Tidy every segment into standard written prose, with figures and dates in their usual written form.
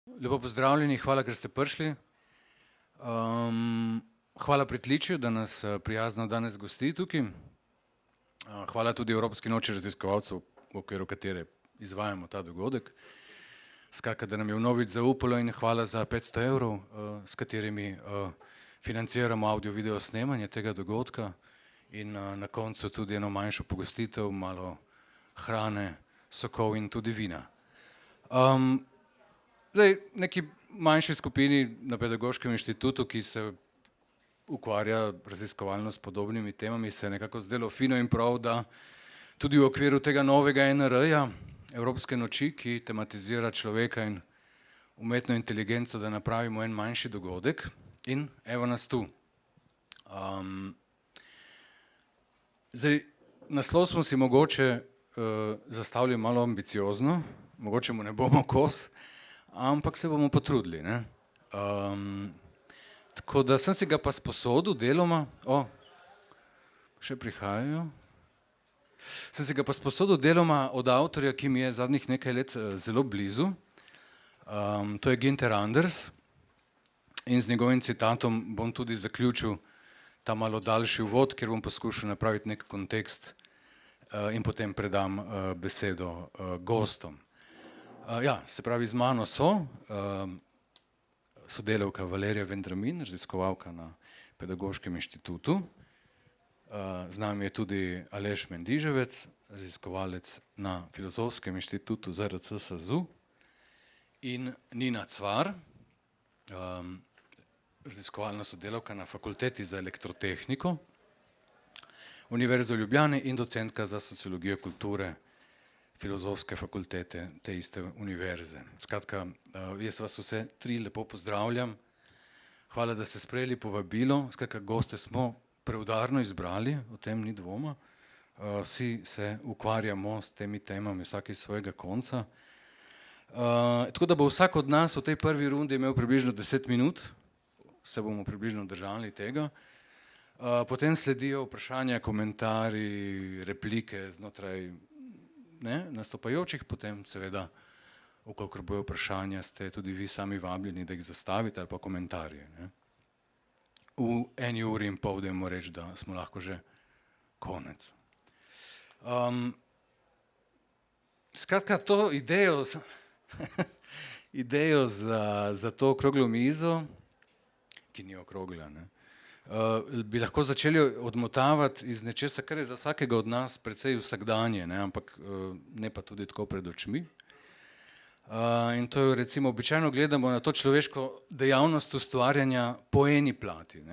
Lepo pozdravljeni, hvala, ker ste prišli. Hvala Pritličju, da nas prijazno danes gosti tukaj. Hvala tudi Evropski noči raziskovalcev, v okviru katere izvajamo ta dogodek. Skratka, da nam je vnovič zaupalo in hvala za 500 evrov, s katerimi financiramo audio-video snemanje tega dogodka in na koncu tudi eno manjšo pogostitev, malo hrane, sokov in tudi vina. Zdaj, neki manjši skupini na Pedagoškem inštitutu, ki se ukvarja raziskovalno s podobnimi temami, se je nekako zdelo fino in prav, da tudi v okviru tega novega NR-ja, Evropske noči, ki tematizira človeka in umetno inteligenco, da napravimo en manjši dogodek in evo nas tu. Zdaj, naslov smo si mogoče zastavili malo ambiciozno, mogoče mu ne bomo kos, ampak se bomo potrudili, ne. Tako da sem si ga pa sposodil deloma, še prihajajo. Sem si ga pa sposodil deloma od avtorja, ki mi je zadnjih nekaj let zelo blizu. To je Günther Anders in z njegovim citatom bom tudi zaključil ta malo daljši uvod, kjer bom poskušal napraviti nek kontekst in potem predam besedo gostom. Ja, se pravi, z mano so sodelavka Valerija Vendramin, raziskovalka na Pedagoškem inštitutu. Z nami je tudi Aleš Mendiževec, raziskovalec na Filozofskem inštitutu ZRC SAZU in Nina Cvar, raziskovalna sodelavka na Fakulteti za elektrotehniko Univerze v Ljubljani in docentka za sociologijo kulture Filozofske fakultete te iste univerze. Skratka, jaz vas vse tri lepo pozdravljam. Hvala, da ste sprejeli povabilo. Skratka, goste smo preudarno izbrali, o tem ni dvoma. Vsi se ukvarjamo s temi temami vsak iz svojega konca. Tako da bo vsak od nas v tej prvi rundi imel približno 10 minut, se bomo približno držali tega. Potem sledijo vprašanja, komentarji, replike znotraj nastopajočih, potem seveda, vkolikor bojo vprašanja, ste tudi vi sami vabljeni, da jih zastavite ali pa komentarje. V 1,5 uri dajmo reči, da smo lahko že konec. Skratka, to idejo za to okroglo mizo, ki ni okrogla, bi lahko začeli odmotavati iz nečesa, kar je za vsakega od nas precej vsakdanje, ampak ne pa tudi tako pred očmi. In to je recimo, običajno gledamo na to človeško dejavnost ustvarjanja po eni plati.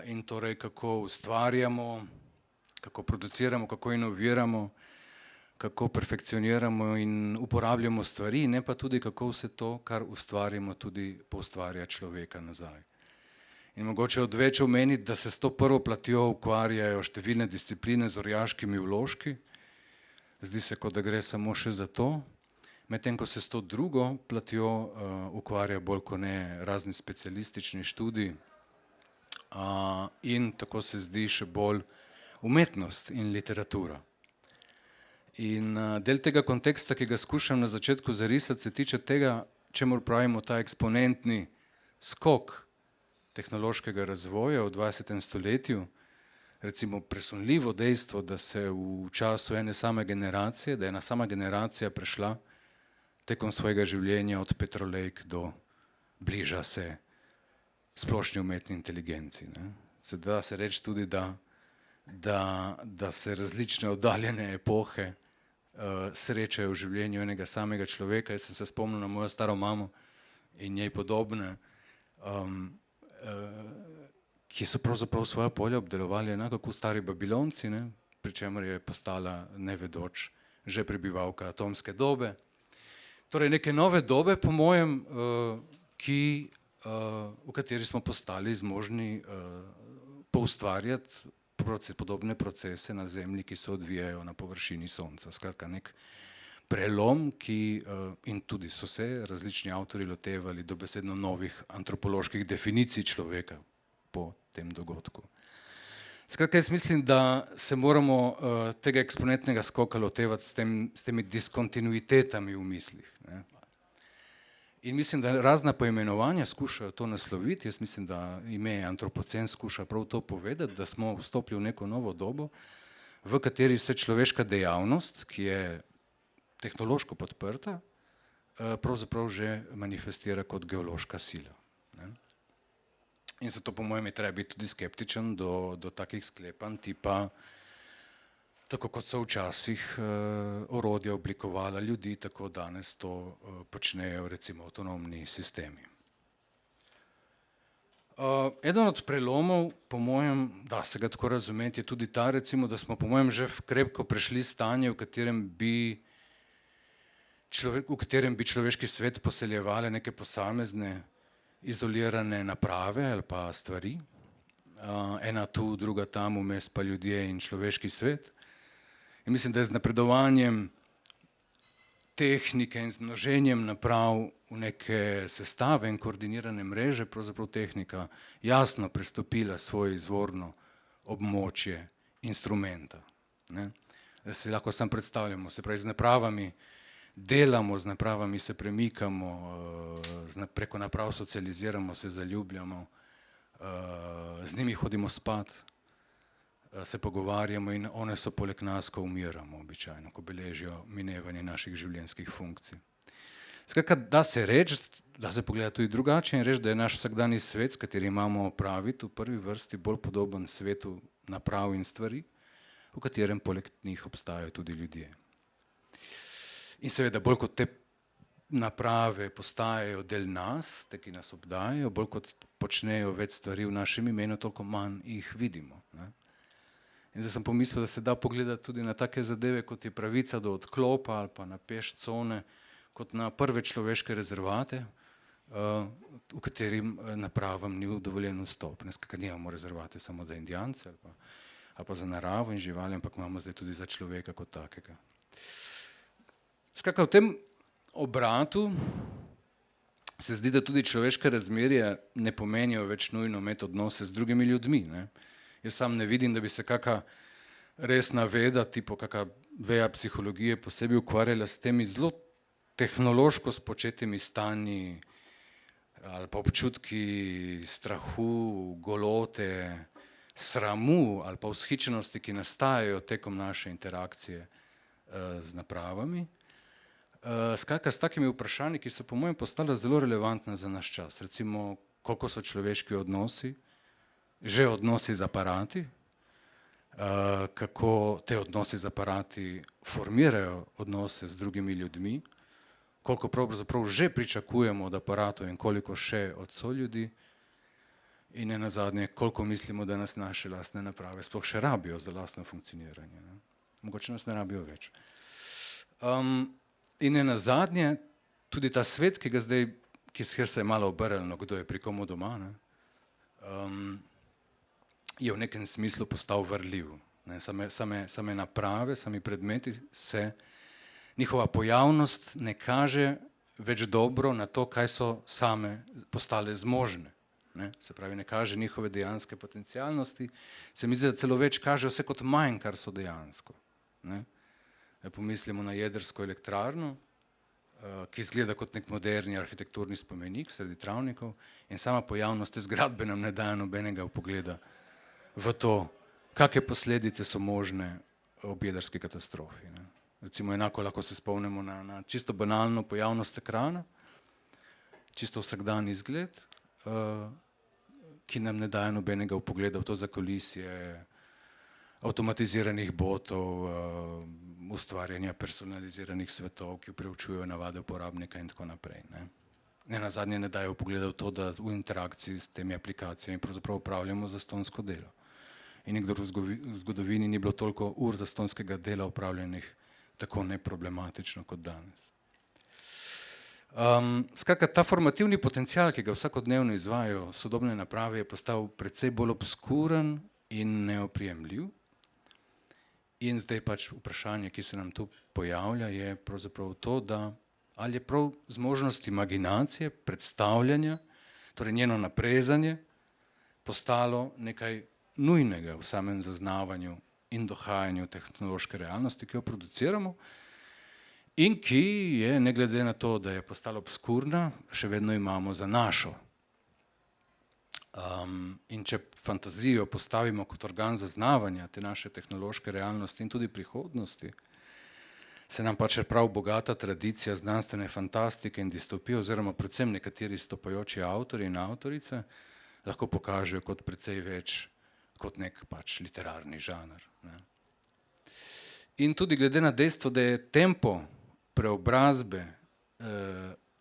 In torej, kako ustvarjamo, kako produciramo, kako inoviramo, kako perfekcioniramo in uporabljamo stvari, ne pa tudi, kako vse to, kar ustvarjamo, tudi poustvarja človeka nazaj. In mogoče odveč omeniti, da se s to prvo platjo ukvarjajo številne discipline z orjaškimi vložki. Zdi se, kot da gre samo še za to. Medtem ko se s to drugo platjo ukvarja bolj kot ne razni specialistični študiji in tako se zdi še bolj umetnost in literatura. In del tega konteksta, ki ga skušam na začetku zarisati, se tiče tega, čemur pravimo ta eksponentni skok tehnološkega razvoja v 20. stoletju, recimo presunljivo dejstvo, da se v času ene same generacije, da je ena sama generacija prešla tekom svojega življenja od petrolejk do bliža se splošni umetni inteligenci. Da se reči tudi, da se različne oddaljene epohe srečajo v življenju enega samega človeka. Jaz sem se spomnil na mojo staro mamo in njej podobne, ki so pravzaprav svoja polja obdelovali enako kot stari Babilonci, pri čemer je postala nevedoč že prebivalka atomske dobe. Torej neke nove dobe, po mojem, v kateri smo postali zmožni poustvarjati podobne procese na Zemlji, ki se odvijajo na površini Sonca. Skratka, nek prelom, in tudi so se različni avtorji lotevali dobesedno novih antropoloških definicij človeka po tem dogodku. Skratka, jaz mislim, da se moramo tega eksponentnega skoka lotevati s temi diskontinuitetami v mislih. In mislim, da razna poimenovanja skušajo to nasloviti. Jaz mislim, da ime antropocen skuša prav to povedati, da smo vstopili v neko novo dobo, v kateri se človeška dejavnost, ki je tehnološko podprta, pravzaprav že manifestira kot geološka sila. Ne? In zato po mojem je treba biti tudi skeptičen do takih sklepanj, tipa tako kot so včasih orodja oblikovala ljudi, tako danes to počnejo recimo avtonomni sistemi. Eden od prelomov, po mojem, da se ga tako razumeti, je tudi ta, recimo, da smo po mojem že krepko prešli stanje, v katerem bi človeški svet poseljevale neke posamezne izolirane naprave ali pa stvari, ena tu, druga tam, vmes pa ljudje in človeški svet. In mislim, da je z napredovanjem tehnike in z množenjem naprav v neke sestave in koordinirane mreže pravzaprav tehnika jasno prestopila svoje izvorno območje instrumenta. Ne? Da si lahko sam predstavljamo, se pravi z napravami delamo, z napravami se premikamo, preko naprav socializiramo, se zaljubljamo, z njimi hodimo spat, se pogovarjamo in one so poleg nas, ko umiramo običajno, ko beležijo minevanje naših življenjskih funkcij. Skratka, da se reči, da se pogleda tudi drugače in reči, da je naš vsakdanji svet, s katerim imamo opraviti, v prvi vrsti bolj podoben svetu naprav in stvari, v katerem poleg njih obstajajo tudi ljudje. In seveda, bolj kot te naprave postajajo del nas, te, ki nas obdajajo, bolj kot počnejo več stvari v našem imenu, toliko manj jih vidimo. Ne? In zdaj sem pomislil, da se da pogledati tudi na take zadeve, kot je pravica do odklopa ali pa na peš cone, kot na prve človeške rezervate, v katerim napravam ni dovoljen vstop. Skratka, nimamo rezervate samo za Indijance ali pa za naravo in živali, ampak imamo zdaj tudi za človeka kot takega. Skratka, v tem obratu se zdi, da tudi človeške razmerje ne pomenijo več nujno imeti odnose z drugimi ljudmi. Ne? Jaz sam ne vidim, da bi se kakšna resna veda, tipo kakšna veja psihologije posebej ukvarjala s temi zelo tehnološko spočetimi stanji ali pa občutki strahu, golote, sramu ali pa vzhičenosti, ki nastajajo tekom naše interakcije z napravami. Skratka, s takimi vprašanji, ki so po mojem postala zelo relevantna za naš čas. Recimo, koliko so človeški odnosi, že odnosi z aparati, kako te odnosi z aparati formirajo odnose z drugimi ljudmi, koliko pravzaprav že pričakujemo od aparatov in koliko še od soljudi in nenazadnje, koliko mislimo, da nas naše lastne naprave sploh še rabijo za lastno funkcioniranje. Ne? Mogoče nas ne rabijo več. In nenazadnje, tudi ta svet, ki se je malo obrnil, kdo je pri komu doma, ne? Je v nekem smislu postal varljiv. Ne? Same naprave, sami predmeti njihova pojavnost ne kaže več dobro na to, kaj so same postale zmožne. Ne? Se pravi, ne kaže njihove dejanske potencialnosti, se mi zdi, da celo več kaže vse kot manj, kar so dejansko. Ne? Pomislimo na jedrsko elektrarno, ki izgleda kot nek moderni arhitekturni spomenik sredi travnikov in sama pojavnost te zgradbe nam ne daje nobenega vpogleda v to, kakšne posledice so možne ob jedrski katastrofi. Ne? Recimo enako lahko se spomnimo na čisto banalno pojavnost ekrana, čisto vsakdanji izgled, ki nam ne daje nobenega vpogleda v to zakulisje avtomatiziranih botov, ustvarjanja personaliziranih svetov, ki preučujejo navade uporabnika in tako naprej. Nenazadnje ne dajo vpogleda v to, da v interakciji s temi aplikacijami pravzaprav opravljamo zastonjsko delo. In nikdar v zgodovini ni bilo toliko ur zastonjskega dela opravljenih tako neproblematično kot danes. Skratka, ta formativni potencial, ki ga vsakodnevno izvajajo sodobne naprave, je postal precej bolj obskuren in neoprijemljiv. In zdaj pač vprašanje, ki se nam tu pojavlja, je pravzaprav to, da ali je prav zmožnost imaginacije, predstavljanja, torej njeno naprezanje, postalo nekaj nujnega v samem zaznavanju in dohajanju tehnološke realnosti, ki jo produciramo, in ki je, ne glede na to, da je postala obskurna, še vedno imamo za našo. In če fantazijo postavimo kot organ zaznavanja te naše tehnološke realnosti in tudi prihodnosti, se nam pač prav bogata tradicija znanstvene fantastike in distopije oziroma predvsem nekateri stopajoči avtorji in avtorice lahko pokažejo kot precej več kot nek pač literarni žanr. Ne. In tudi glede na dejstvo, da je tempo preobrazbe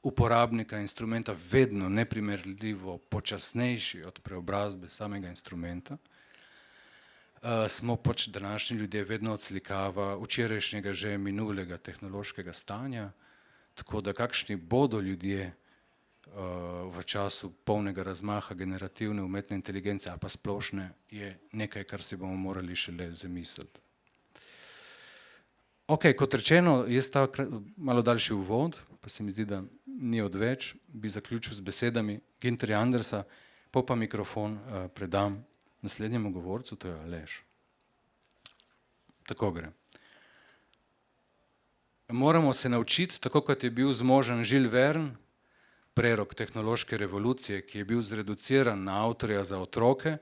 uporabnika instrumenta vedno neprimerljivo počasnejši od preobrazbe samega instrumenta, smo pač današnji ljudje vedno odslikava včerajšnjega že minulega tehnološkega stanja, tako da kakšni bodo ljudje v času polnega razmaha generativne umetne inteligence ali pa splošne, je nekaj, kar si bomo morali šele zamisliti. Ok, kot rečeno, jaz ta malo daljši uvod, pa se mi zdi, da ni odveč, bi zaključil z besedami Ginterja Andersa, pa mikrofon predam naslednjemu govorcu, to je Aleš. Tako gre. Moramo se naučiti, tako kot je bil zmožen Jules Verne, prerok tehnološke revolucije, ki je bil zreduciran na avtorja za otroke,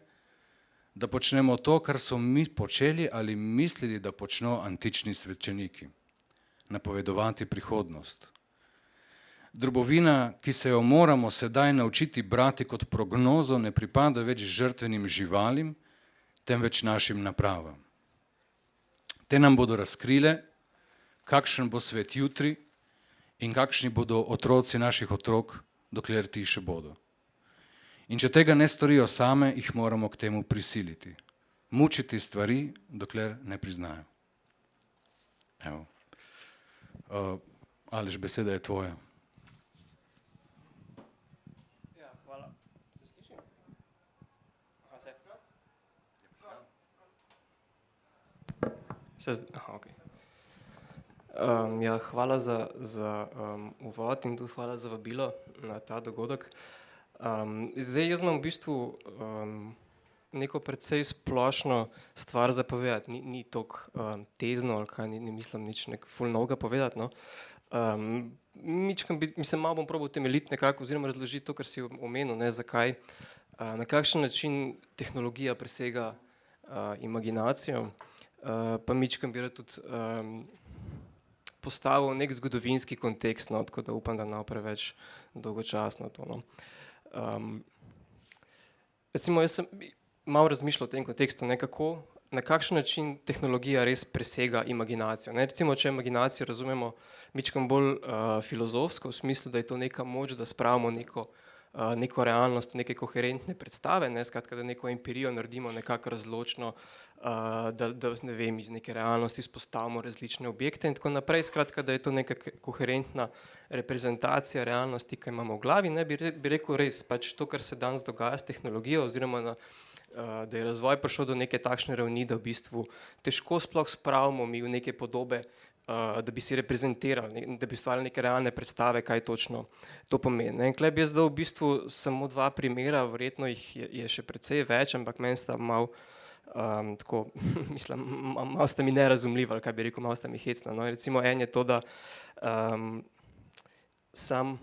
da počnemo to, kar so mi počeli ali mislili, da počno antični svečeniki. Napovedovati prihodnost. Drobovina, ki se jo moramo sedaj naučiti brati kot prognozo, ne pripada več žrtvenim živalim, temveč našim napravam. Te nam bodo razkrile, kakšen bo svet jutri in kakšni bodo otroci naših otrok, dokler ti še bodo. In če tega ne storijo same, jih moramo k temu prisiliti. Mučiti stvari, dokler ne priznajo. Evo. Aleš, beseda je tvoja. Ja, hvala. Se sliši? Ja, hvala za uvod in tudi hvala za vabilo na ta dogodek. Zdaj jaz imam v bistvu neko precej splošno stvar za povedati, ni toliko tezno ali kaj, ne mislim nič ful novega povedati, no. Malo bom probal temeljiti nekako oziroma razložiti to, kar si omenil, ne, zakaj, na kakšen način tehnologija presega imaginacijo, pa mičkam bi rad tudi postavil nek zgodovinski kontekst, no, tako da upam, da ne preveč dolgočasno to, no. Recimo, jaz sem malo razmišljal o tem kontekstu, ne, kako, na kakšen način tehnologija res presega imaginacijo, ne. Recimo, če imaginacijo razumemo mičkam bolj filozofsko, v smislu, da je to neka moč, da spravimo neko realnost, neke koherentne predstave, ne, skratka, da neko empirijo naredimo nekako razločno, da ne vem, iz neke realnosti izpostavimo različne objekte in tako naprej, skratka, da je to neka koherentna reprezentacija realnosti, ki imamo v glavi, ne, bi rekel res, pač to, kar se danes dogaja s tehnologijo oziroma da je razvoj prišel do neke takšne ravni, da v bistvu težko sploh spravimo mi v neke podobe, da bi si reprezentirali, da bi ustvarjali neke realne predstave, kaj točno to pomeni, ne. In tule bi jaz dal v bistvu samo dva primera, verjetno jih je še precej več, ampak meni sta malo tako, mislim, malo sta mi nerazumljiva, ali kaj bi rekel, malo sta mi hecna, no. Recimo en je to, da sam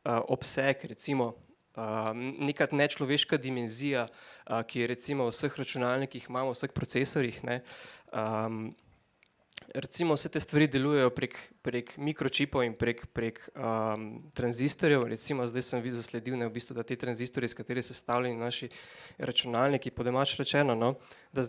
obseg, recimo neka nečloveška dimenzija, ki je recimo v vseh računalnikih imamo, v vseh procesorjih, ne, recimo vse te stvari delujejo prek mikročipov in prek tranzistorjev, recimo zdaj sem zasledil, ne, v bistvu, da te tranzistorje, iz katerih so sestavljeni naši računalniki, po domače rečeno, no, da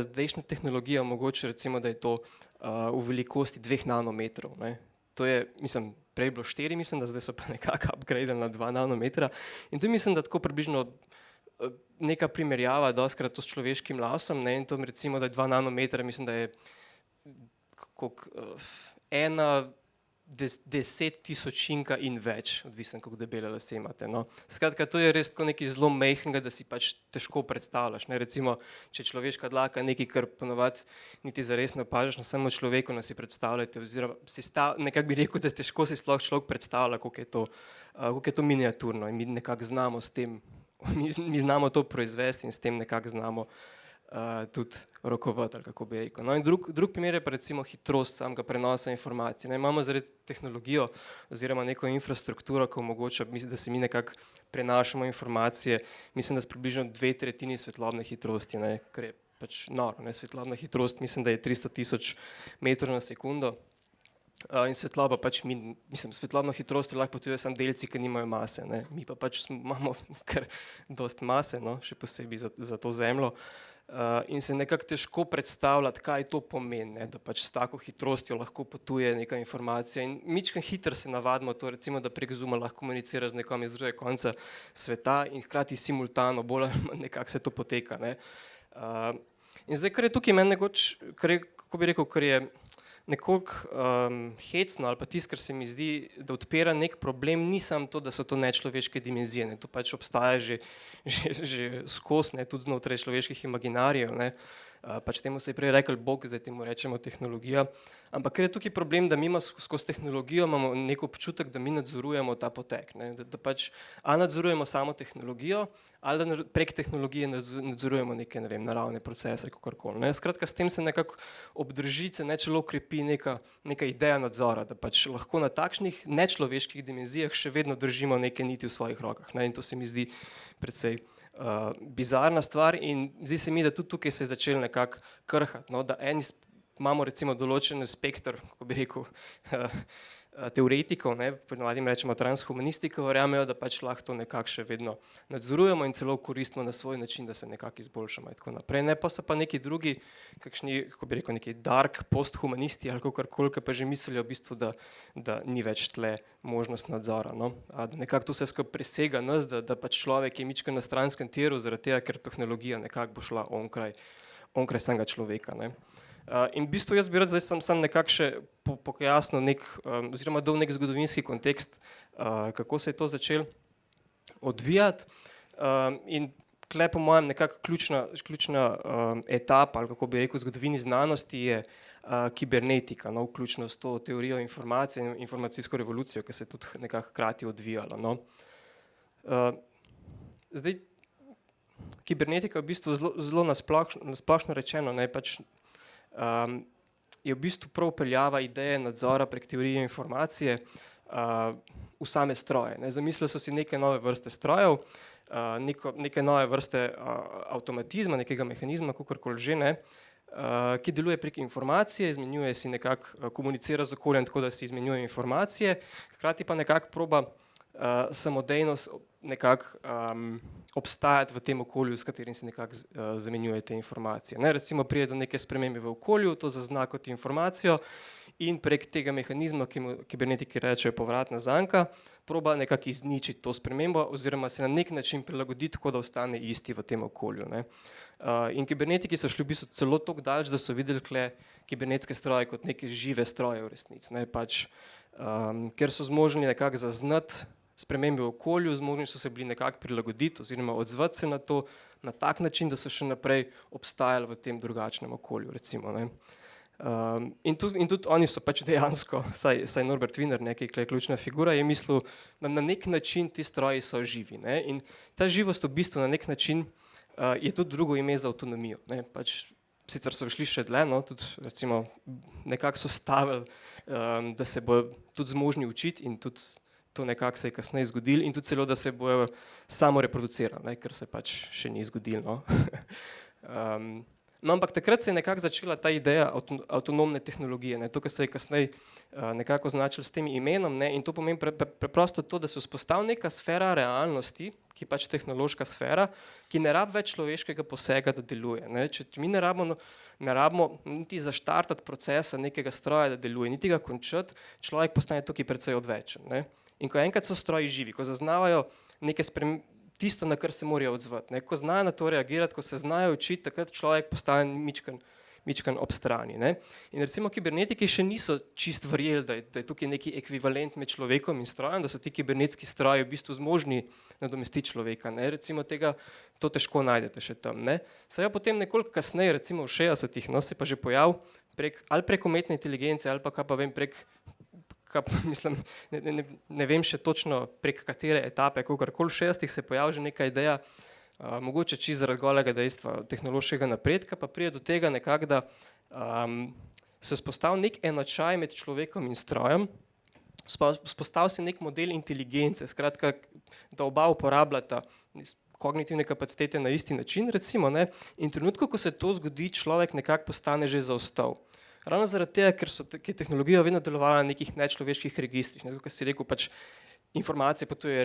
zdajšnja tehnologija omogoča recimo, da je to v velikosti 2 nanometrov, ne. To je, mislim, prej je bilo 4, mislim, da zdaj so pa nekako upgradili na 2 nanometra in to mislim, da tako približno neka primerjava dostikrat to s človeškim lasom, ne, in to recimo, da je 2 nanometra, mislim, da je ena desettisočinka in več, odvisno, kako debele lase imate, no. Skratka, to je res tako nekaj zelo majhnega, da si pač težko predstavljaš, ne, recimo, če človeška dlaka nekaj, kar ponavadi niti zares ne opažaš na samem človeku, no, si predstavljate oziroma nekako bi rekel, da težko si sploh človek predstavlja, koliko je to miniaturno in mi nekako znamo s tem, mi znamo to proizvesti in s tem nekako znamo tudi rokovati, ali kako bi rekel. No, in drug primer je pa recimo hitrost samega prenosa informacij. Ne, imamo zaradi tehnologijo oziroma neko infrastrukturo, ki omogoča, da se mi nekako prenašamo informacije, mislim, da s približno 2/3 svetlobne hitrosti, ne, kar je pač noro. Ne, svetlobna hitrost mislim, da je 300.000 metrov na sekundo. In svetloba pač svetlobno hitrost lahko potuje samo delci, ki nimajo mase, ne. Mi pa pač imamo kar dosti mase, no, še posebej za to Zemljo. In se nekako težko predstavljati, kaj to pomeni, ne, da pač s tako hitrostjo lahko potuje neka informacija in mičkeno hitro se navadimo to, recimo, da prek Zooma lahko komunicira z nekom iz drugega konca sveta in hkrati simultano, bolj ali manj nekako se to poteka, ne. In zdaj, kar je tukaj meni kako bi rekel, kar je nekoliko hecno ali pa tisto, kar se mi zdi, da odpira nek problem, ni samo to, da so to nečloveške dimenzije, ne. To pač obstaja že skozi, ne, tudi znotraj človeških imaginarijev, ne. Pač temu se je prej rekel Bog, zdaj temu rečemo tehnologija, ampak ker je tukaj problem, da mi skozi tehnologijo imamo nek občutek, da mi nadzorujemo ta potek, ne. Da pač nadzorujemo samo tehnologijo ali da prek tehnologije nadzorujemo neke, ne vem, naravne procese, kakorkoli, ne. Skratka, s tem se nekako obdrži, se celo krepi neka ideja nadzora, da pač lahko na takšnih nečloveških dimenzijah še vedno držimo neke niti v svojih rokah, ne. In to se mi zdi precej bizarna stvar in zdi se mi, da tudi tukaj se je začelo nekako krhati, no, da imamo recimo določen spekter, kako bi rekel, teoretikov, ne, ponavadi jim rečemo transhumanisти, ki verjamejo, da pač lahko to nekako še vedno nadzorujemo in celo koristimo na svoj način, da se nekako izboljšamo in tako naprej. Ne, pa so pa neki drugi, kakšni, kako bi rekel, neki dark posthumanisti ali kakorkoli, ki pa že mislijo v bistvu, da ni več tle možnost nadzora, no. Da nekako to vse skupaj presega nas, da pač človek je mičkeno na stranskem tiru, zaradi tega, ker tehnologija nekako bo šla onkraj samega človeka, ne. In v bistvu jaz bi rad zdaj sam nekako še pojasnil oziroma dal nek zgodovinski kontekst, kako se je to začelo odvijati. In tle po mojem nekako ključna etapa, ali kako bi rekel, v zgodovini znanosti je kibernetika, no, vključno s to teorijo informacije in informacijsko revolucijo, ki se je tudi nekako hkrati odvijalo, no. Zdaj, kibernetika v bistvu zelo na splošno rečeno, ne, pač je v bistvu prav vpeljava ideje nadzora prek teorije informacije v same stroje, ne. Zamislili so si neke nove vrste strojev, neke nove vrste avtomatizma, nekega mehanizma, kakorkoli že, ne, ki deluje prek informacije, izmenjuje si nekako, komunicira z okoljem tako, da si izmenjuje informacije, hkrati pa nekako proba samodejno nekako obstajati v tem okolju, s katerim se nekako zamenjuje te informacije, ne. Recimo pride do neke spremembe v okolju, to zazna kot informacijo in prek tega mehanizma, ki mu kibernetiki rečejo povratna zanka, proba nekako izničiti to spremembo oziroma se na nek način prilagoditi, tako da ostane isti v tem okolju, ne. In kibernetiki so šli v bistvu celo toliko daleč, da so videli tule kibernetske stroje kot neke žive stroje v resnici, ne, pač ker so zmožni nekako zaznati spremembe v okolju, zmožni so se bili nekako prilagoditi oziroma odzvati se na to na tak način, da so še naprej obstajali v tem drugačnem okolju, recimo, ne. In tudi oni so pač dejansko, saj Norbert Wiener, ne, ki je ključna figura, je mislil, da na nek način ti stroji so živi, ne, in ta živost v bistvu na nek način je tudi drugo ime za avtonomijo, ne, pač sicer so šli še dlje, no, tudi recimo nekako so stavili, da se bojo tudi zmožni učiti in tudi to nekako se je kasneje zgodilo in tudi celo, da se bojo samo reproducirali, ne, ker se pač še ni zgodilo, no. No, ampak takrat se je nekako začela ta ideja avtonomne tehnologije, ne, to, kar se je kasneje nekako označilo s tem imenom, ne, in to pomeni preprosto to, da se vzpostavi neka sfera realnosti, ki je pač tehnološka sfera, ki ne rabi več človeškega posega, da deluje, ne. Če mi ne rabimo niti zaštartati procesa nekega stroja, da deluje, niti ga končati, človek postane tukaj precej odvečen, ne. In ko enkrat so stroji živi, ko zaznavajo neke tisto, na kar se morajo odzvati, ne, ko znajo na to reagirati, ko se znajo učiti, takrat človek postane mičken ob strani, ne. In recimo kibernetiki še niso čisto verjeli, da je tukaj neki ekvivalent med človekom in strojem, da so ti kibernetski stroji v bistvu zmožni nadomestiti človeka, ne, recimo to težko najdete še tam, ne. Seveda potem nekoliko kasneje, recimo v 60-ih, no, se pa že pojavil prek umetne inteligence ali pa kaj pa vem mislim, ne vem še točno prek katere etape, kakorkoli v 60-ih se je pojavila že neka ideja Mogoče čisto zaradi golega dejstva tehnološkega napredka, pa pride do tega nekako, da se spostavi nek enačaj med človekom in strojem, spostavi se nek model inteligence, skratka, da oba uporabljata kognitivne kapacitete na isti način, recimo, ne, in trenutku, ko se to zgodi, človek nekako postane že zaostal. Ravno zaradi tega, ker je tehnologija vedno delovala na nekih nečloveških registrih, ne, kot si rekel, pač informacije potujejo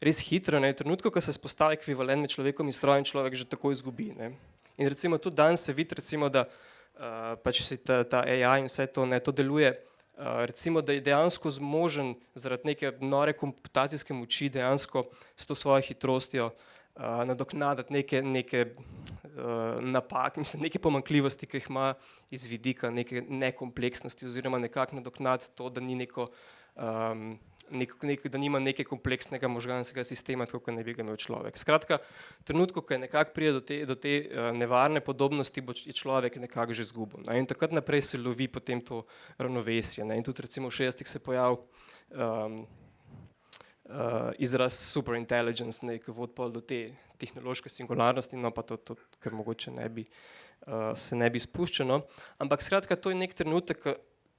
res hitro, ne, trenutku, ko se spostavi ekvivalent med človekom in strojem, človek že takoj izgubi, ne. In recimo tudi danes se vidi, recimo, da pač si ta AI in vse to, ne, to deluje, recimo, da je dejansko zmožen zaradi neke nore komputacijske moči dejansko s to svojo hitrostjo nadoknaditi neke napak, mislim, neke pomanjkljivosti, ki jih ima iz vidika neke nekompleksnosti oziroma nekako nadoknaditi to, da ni da nima neke kompleksnega možganskega sistema, tako kot ne bi ga imel človek. Skratka, trenutku, ko je nekako pride do te nevarne podobnosti, je človek nekako že izgubil. In takrat naprej se lovi potem to ravnovesje. In tudi recimo v 60-ih se pojavil izraz superintelligence, ki vodi pol do te tehnološke singularnosti, no pa to ker mogoče se ne bi spuščeno. Ampak skratka, to je nek trenutek,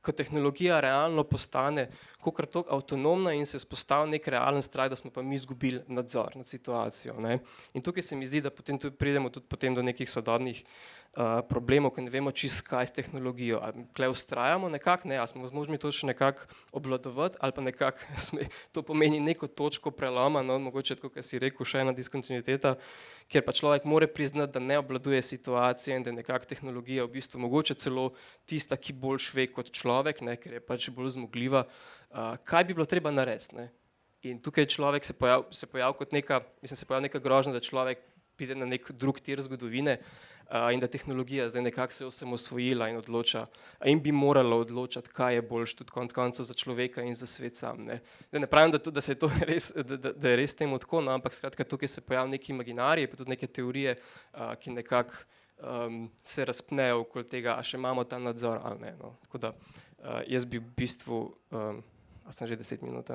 ko tehnologija realno postane kakor toliko avtonomna in se spostavi nek realen strah, da smo pa mi izgubili nadzor nad situacijo, ne. In tukaj se mi zdi, da potem tudi pridemo tudi potem do nekih sodobnih problemov, ko ne vemo čisto kaj s tehnologijo. Ali tukaj vztrajamo nekako, ne, ali smo zmožni to še nekako obvladovati, ali pa nekako to pomeni neko točko preloma, no, mogoče tako, kot si rekel, še ena diskontinuiteta, kjer pa človek mora priznati, da ne obvladuje situacije in da je nekako tehnologija v bistvu mogoče celo tista, ki bolj ve kot človek, ne, ker je pač bolj zmogljiva. Kaj bi bilo treba narediti, ne? In tukaj človek se pojavi kot neka grožnja, da človek pride na nek drug tir zgodovine in da tehnologija zdaj nekako se je osamosvojila in odloča in bi morala odločati, kaj je boljše tudi konec koncev za človeka in za svet sam, ne. Ne pravim, da je res temu tako, no, ampak skratka tukaj se pojavi neki imaginarij, pa tudi neke teorije, ki nekako se razpnejo okoli tega, a še imamo ta nadzor ali ne, no. Tako da jaz bi v bistvu, a sem že 10 minut?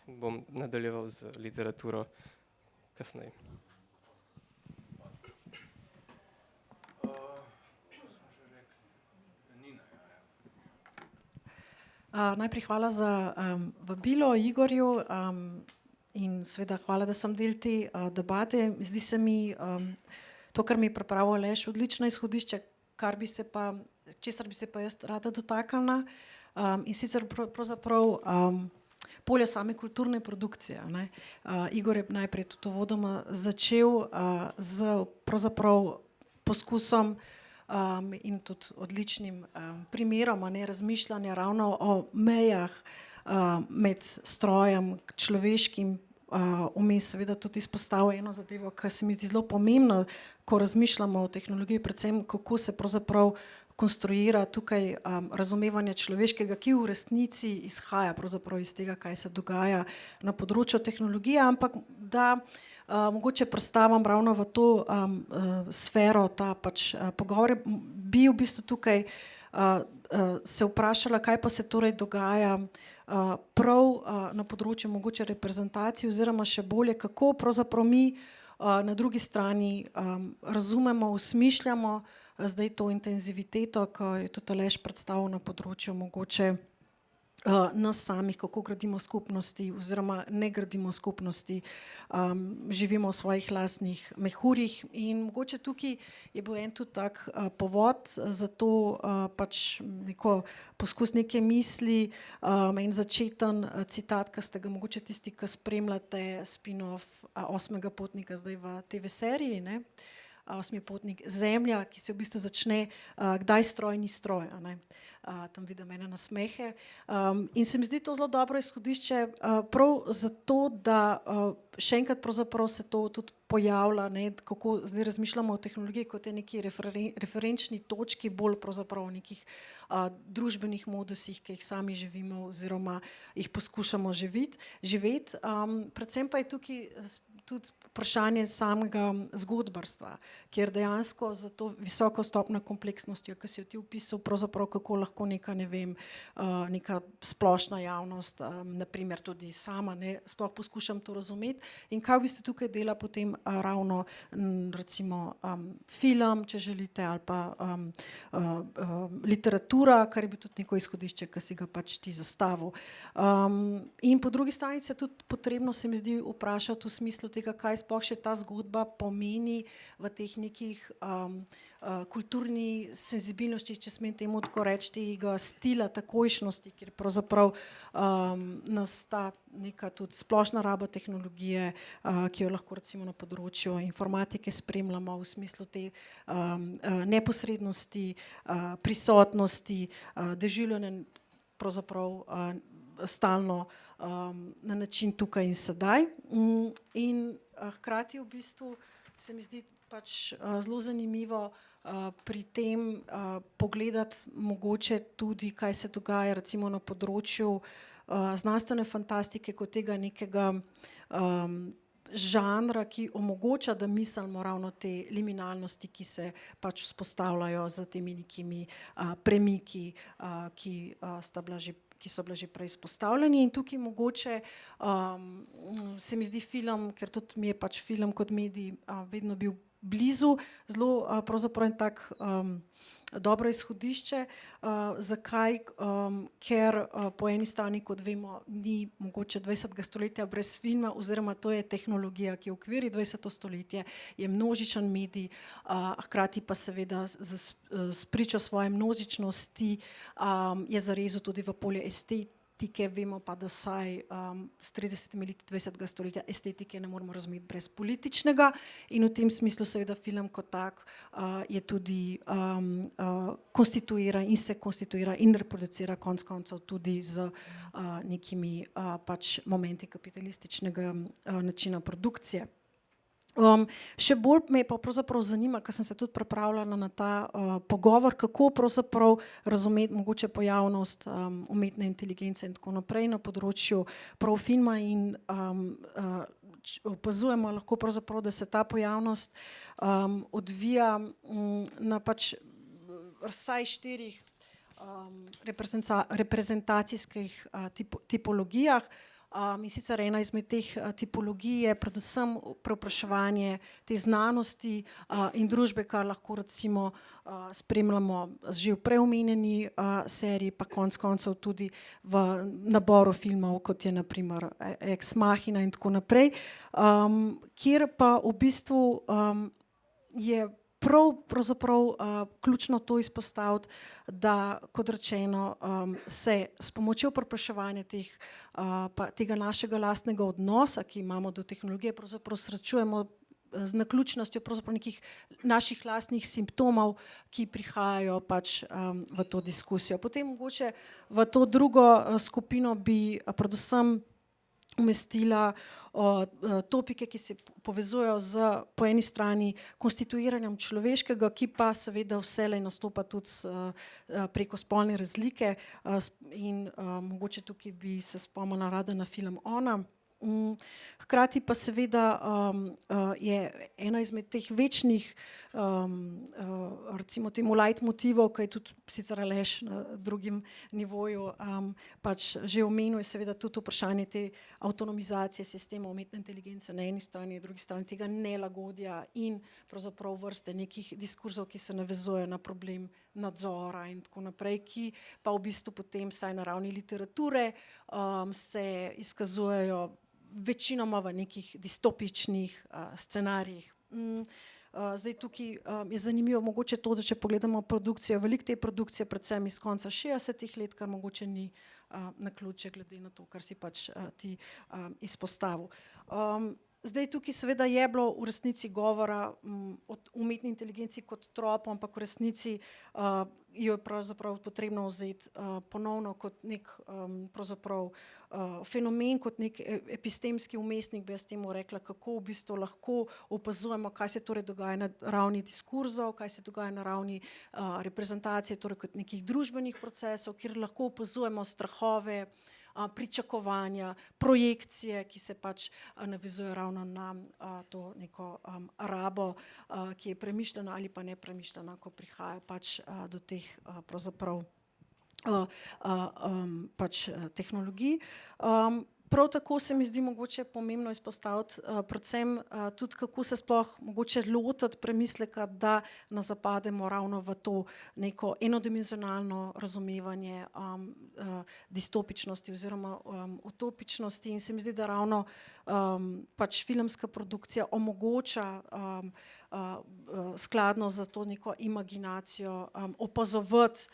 Bom nadaljeval z literaturo kasneje. Najprej hvala za vabilo Igorju in seveda hvala, da sem del te debate. Zdi se mi to, kar mi je pripravil Aleš, odlično izhodišče, česar bi se pa jaz rada dotaknila, in sicer pravzaprav polje same kulturne produkcije, ne. Igor je najprej tudi uvodoma začel z pravzaprav poskusom in tudi odličnim primerom, ne, razmišljanja ravno o mejah med strojem, človeškim, vmes seveda tudi izpostavil eno zadevo, kar se mi zdi zelo pomembno, ko razmišljamo o tehnologiji, predvsem kako se pravzaprav konstruira tukaj razumevanje človeškega, ki v resnici izhaja pravzaprav iz tega, kaj se dogaja na področju tehnologije, ampak da mogoče predstavim ravno v to sfero ta pač pogovor, bi v bistvu tukaj se vprašala, kaj pa se torej dogaja prav na področju mogoče reprezentacije oziroma še bolje, kako pravzaprav mi na drugi strani razumemo, osmišljamo zdaj to intenziviteto, ko je tudi Aleš predstavil na področju mogoče nas samih, kako gradimo skupnosti oziroma ne gradimo skupnosti, živimo v svojih lastnih mehurjih in mogoče tukaj je bil en tudi tak povod za to pač neko poskus neke misli, en začeten citat, ki ste ga mogoče tisti, ki spremljate spin-off Osmega potnika zdaj v TV seriji, ne. Osmi potnik Zemlja, ki se v bistvu začne kdaj stroj ni stroj, a ne. Tam vidim ene nasmehe. In se mi zdi to zelo dobro izhodišče prav zato, da še enkrat pravzaprav se to tudi pojavlja, ne, kako zdaj razmišljamo o tehnologiji kot je neki referenčni točki, bolj pravzaprav o nekih družbenih modusih, ki jih sami živimo oziroma jih poskušamo živeti. Predvsem pa je tukaj tudi vprašanje samega zgodbarstva, kjer dejansko za to visoko stopnjo kompleksnostjo, ki si jo ti opisal, pravzaprav kako lahko neka, ne vem, neka splošna javnost, naprimer tudi sama, ne, sploh poskušam to razumeti in kaj v bistvu tukaj dela potem ravno recimo film, če želite, ali pa literatura, kar je bi tudi neko izhodišče, ki si ga pač ti zastavil. In po drugi strani se tudi potrebno, se mi zdi, vprašati v smislu tega, kaj sploh še ta zgodba pomeni v teh nekih kulturni senzibilnosti, če smem temu tako reči, tega stila takojšnosti, kjer pravzaprav nas ta neka tudi splošna raba tehnologije, ki jo lahko recimo na področju informatike spremljamo v smislu te neposrednosti, prisotnosti, doživljanja pravzaprav stalno na način tukaj in sedaj. In hkrati v bistvu se mi zdi pač zelo zanimivo pri tem pogledati mogoče tudi, kaj se dogaja recimo na področju znanstvene fantastike kot tega nekega žanra, ki omogoča, da mislimo ravno te liminalnosti, ki se pač vzpostavljajo z temi nekimi premiki, ki so bila že prej izpostavljeni. In tukaj mogoče se mi zdi film, ker tudi mi je pač film kot medij vedno bil blizu, zelo pravzaprav en tak dobro izhodišče. Zakaj? Ker po eni strani, kot vemo, ni mogoče 20. stoletja brez filma, oziroma to je tehnologija, ki okviri 20. stoletje, je množičen medij, hkrati pa seveda spričo svoje množičnosti je zarezal tudi v polje estetike. Vemo pa, da saj s 30 leti 20. stoletja estetike ne moremo razumeti brez političnega in v tem smislu seveda film kot tak je tudi konstituira in se konstituira in reproducira konec koncev tudi z nekimi pač momenti kapitalističnega načina produkcije. Še bolj me pa pravzaprav zanima, ker sem se tudi pripravljala na ta pogovor, kako pravzaprav razumeti mogoče pojavnost umetne inteligence in tako naprej na področju prav filma in opazujemo lahko pravzaprav, da se ta pojavnost odvija na pač vsaj 4 reprezentacijskih tipologijah. In sicer ena izmed teh tipologij je predvsem preopraševanje te znanosti in družbe, kar lahko recimo spremljamo že v prej omenjeni seriji, pa konec koncev tudi v naboru filmov, kot je na primer Ex Machina in tako naprej, kjer pa v bistvu je pravzaprav ključno to izpostaviti, da kot rečeno se s pomočjo preopraševanja tega našega lastnega odnosa, ki imamo do tehnologije, pravzaprav srečujemo z naključnostjo pravzaprav nekih naših lastnih simptomov, ki prihajajo pač v to diskusijo. Potem mogoče v to drugo skupino bi predvsem umestila topike, ki se povezujejo z po eni strani konstituiranjem človeškega, ki pa seveda vselej nastopa tudi preko spolne razlike in mogoče tukaj bi se spomnila rada na film Ona. Hkrati pa seveda je ena izmed teh večnih recimo temu leitmotivov, ki je tudi sicer Aleš na drugim nivoju pač že omenil, je seveda tudi vprašanje te avtonomizacije sistema umetne inteligence na eni strani, na drugi strani tega nelagodja in pravzaprav vrste nekih diskurzov, ki se navezujejo na problem nadzora in tako naprej, ki pa v bistvu potem vsaj na ravni literature se izkazujejo večinoma v nekih distopičnih scenarijih. Zdaj tukaj je zanimivo mogoče to, da če pogledamo produkcijo, veliko te produkcije predvsem iz konca 60. let, kar mogoče ni naključje glede na to, kar si pač ti izpostavil. Zdaj tukaj seveda je bilo v resnici govora o umetni inteligenci kot tropu, ampak v resnici jo je pravzaprav potrebno vzeti ponovno kot nek pravzaprav fenomen, kot nek epistemski umestnik, bi jaz temu rekla, kako v bistvu lahko opazujemo, kaj se torej dogaja na ravni diskurzov, kaj se dogaja na ravni reprezentacije, torej kot nekih družbenih procesov, kjer lahko opazujemo strahove, pričakovanja, projekcije, ki se pač navezujejo ravno na to neko rabo, ki je premišljena ali pa nepremišljena, ko prihaja pač do teh pravzaprav pač tehnologij. Prav tako se mi zdi mogoče pomembno izpostaviti predvsem tudi, kako se sploh mogoče lotiti premisleka, da ne zapademo ravno v to neko enodimenzionalno razumevanje distopičnosti oziroma utopičnosti, in se mi zdi, da ravno pač filmska produkcija omogoča skladno za to neko imaginacijo opazovati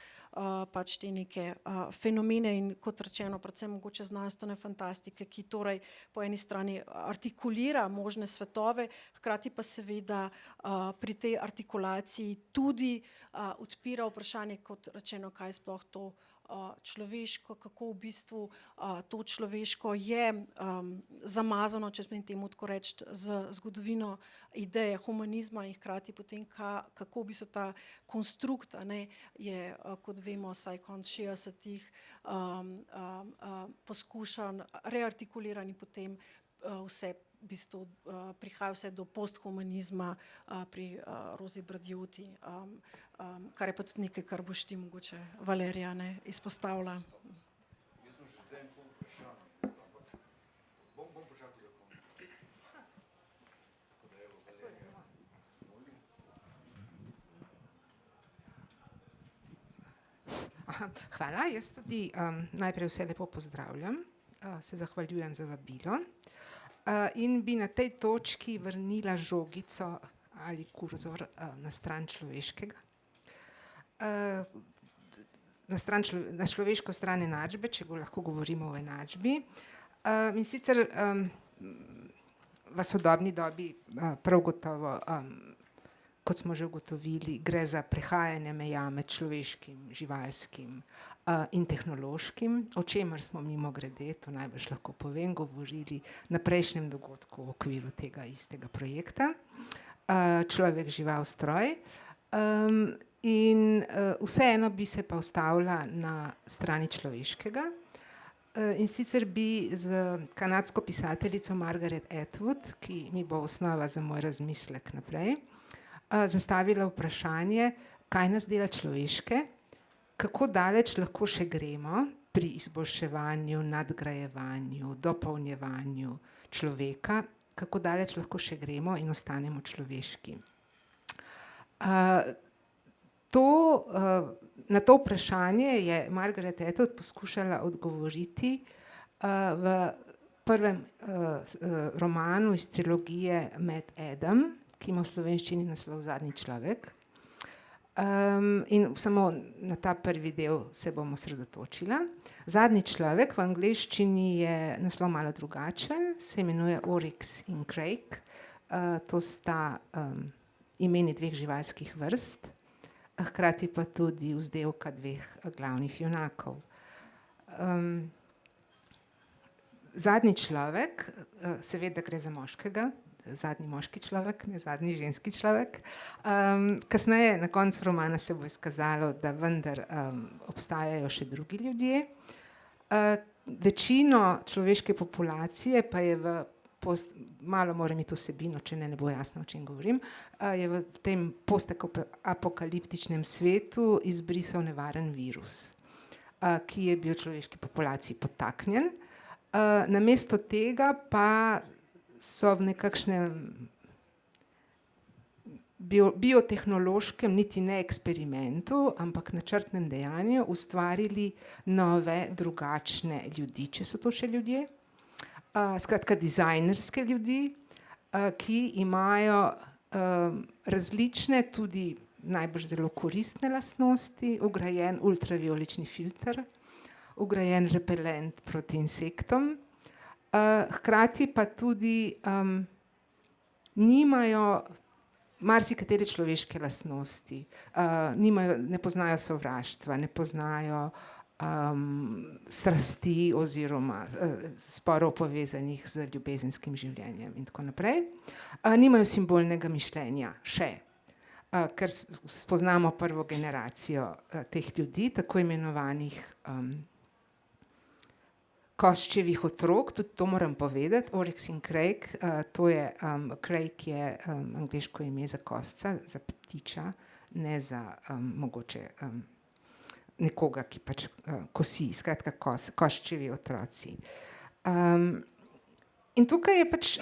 pač te neke fenomene in, kot rečeno, predvsem mogoče znanstvene fantastike, ki torej po eni strani artikulira možne svetove, hkrati pa seveda pri tej artikulaciji tudi odpira vprašanje, kot rečeno, kaj sploh to človeško, kako v bistvu to človeško je zamazano, če smem temu tako reči, z zgodovino ideje humanizma in hkrati potem, kako v bistvu ta konstrukt je, kot vemo, vsaj konec 60-ih poskušan, reartikuliran in potem vse v bistvu prihaja vse do posthumanizma pri Rozi Bradioti, kar je pa tudi nekaj, kar boš ti mogoče, Valerija, izpostavila. Jaz sem že zdaj en pol vprašanj, ampak bom počakal do konca. Tako da evo, Valerija, izvoli. Hvala, jaz tudi najprej vse lepo pozdravljam, se zahvaljujem za vabilo. In bi na tej točki vrnila žogico ali kurzor na stran človeškega. Na človeško stran enačbe, če lahko govorimo o enačbi. In sicer v sodobni dobi prav gotovo, kot smo že ugotovili, gre za prehajanje meja med človeškim, živalskim in tehnološkim, o čemer smo mimogrede, to najbrž lahko povem, govorili na prejšnjem dogodku v okviru tega istega projekta. Človek, žival, stroj. In vseeno bi se pa ustavila na strani človeškega. In sicer bi z kanadsko pisateljico Margaret Atwood, ki mi bo osnova za moj razmislek naprej, zastavila vprašanje, kaj nas dela človeške, kako daleč lahko še gremo pri izboljševanju, nadgrajevanju, dopolnjevanju človeka, kako daleč lahko še gremo in ostanemo človeški. Na to vprašanje je Margaret Atwood poskušala odgovoriti v prvem romanu iz trilogije Mad Adam, ki ima v slovenščini naslov Zadnji človek. In samo na ta prvi del se bom osredotočila. Zadnji človek v angleščini je naslov malo drugačen, se imenuje Oryx in Crake. To sta imeni dveh živalskih vrst, hkrati pa tudi vzdevka dveh glavnih junakov. Zadnji človek, seveda gre za moškega, zadnji moški človek, ne zadnji ženski človek. Kasneje, na koncu romana se bo izkazalo, da vendar obstajajo še drugi ljudje. Večino človeške populacije pa je malo moram iti vsebino, če ne bo jasno, o čem govorim, je v tem postapokaliptičnem svetu izbrisal nevaren virus, ki je bil človeški populaciji podtaknjen. Namesto tega pa so v nekakšnem biotehnološkem, niti ne eksperimentu, ampak načrtnem dejanju ustvarili nove, drugačne ljudi, če so to še ljudje. Skratka, dizajnerske ljudi, ki imajo različne, tudi najbrž zelo koristne lastnosti, vgrajen ultraviolični filter, vgrajen repelent proti insektom, hkrati pa tudi nimajo marsikatere človeške lastnosti, ne poznajo sovraštva, ne poznajo strasti oziroma sporov povezanih z ljubezenskim življenjem in tako naprej. Nimajo simbolnega mišljenja še, ker spoznamo prvo generacijo teh ljudi, tako imenovanih koščevih otrok, tudi to moram povedati, Oryx in Craig, to je, Craig je angleško ime za kosca, za ptiča, ne za mogoče nekoga, ki pač kosi, skratka koščevi otroci. In tukaj je pač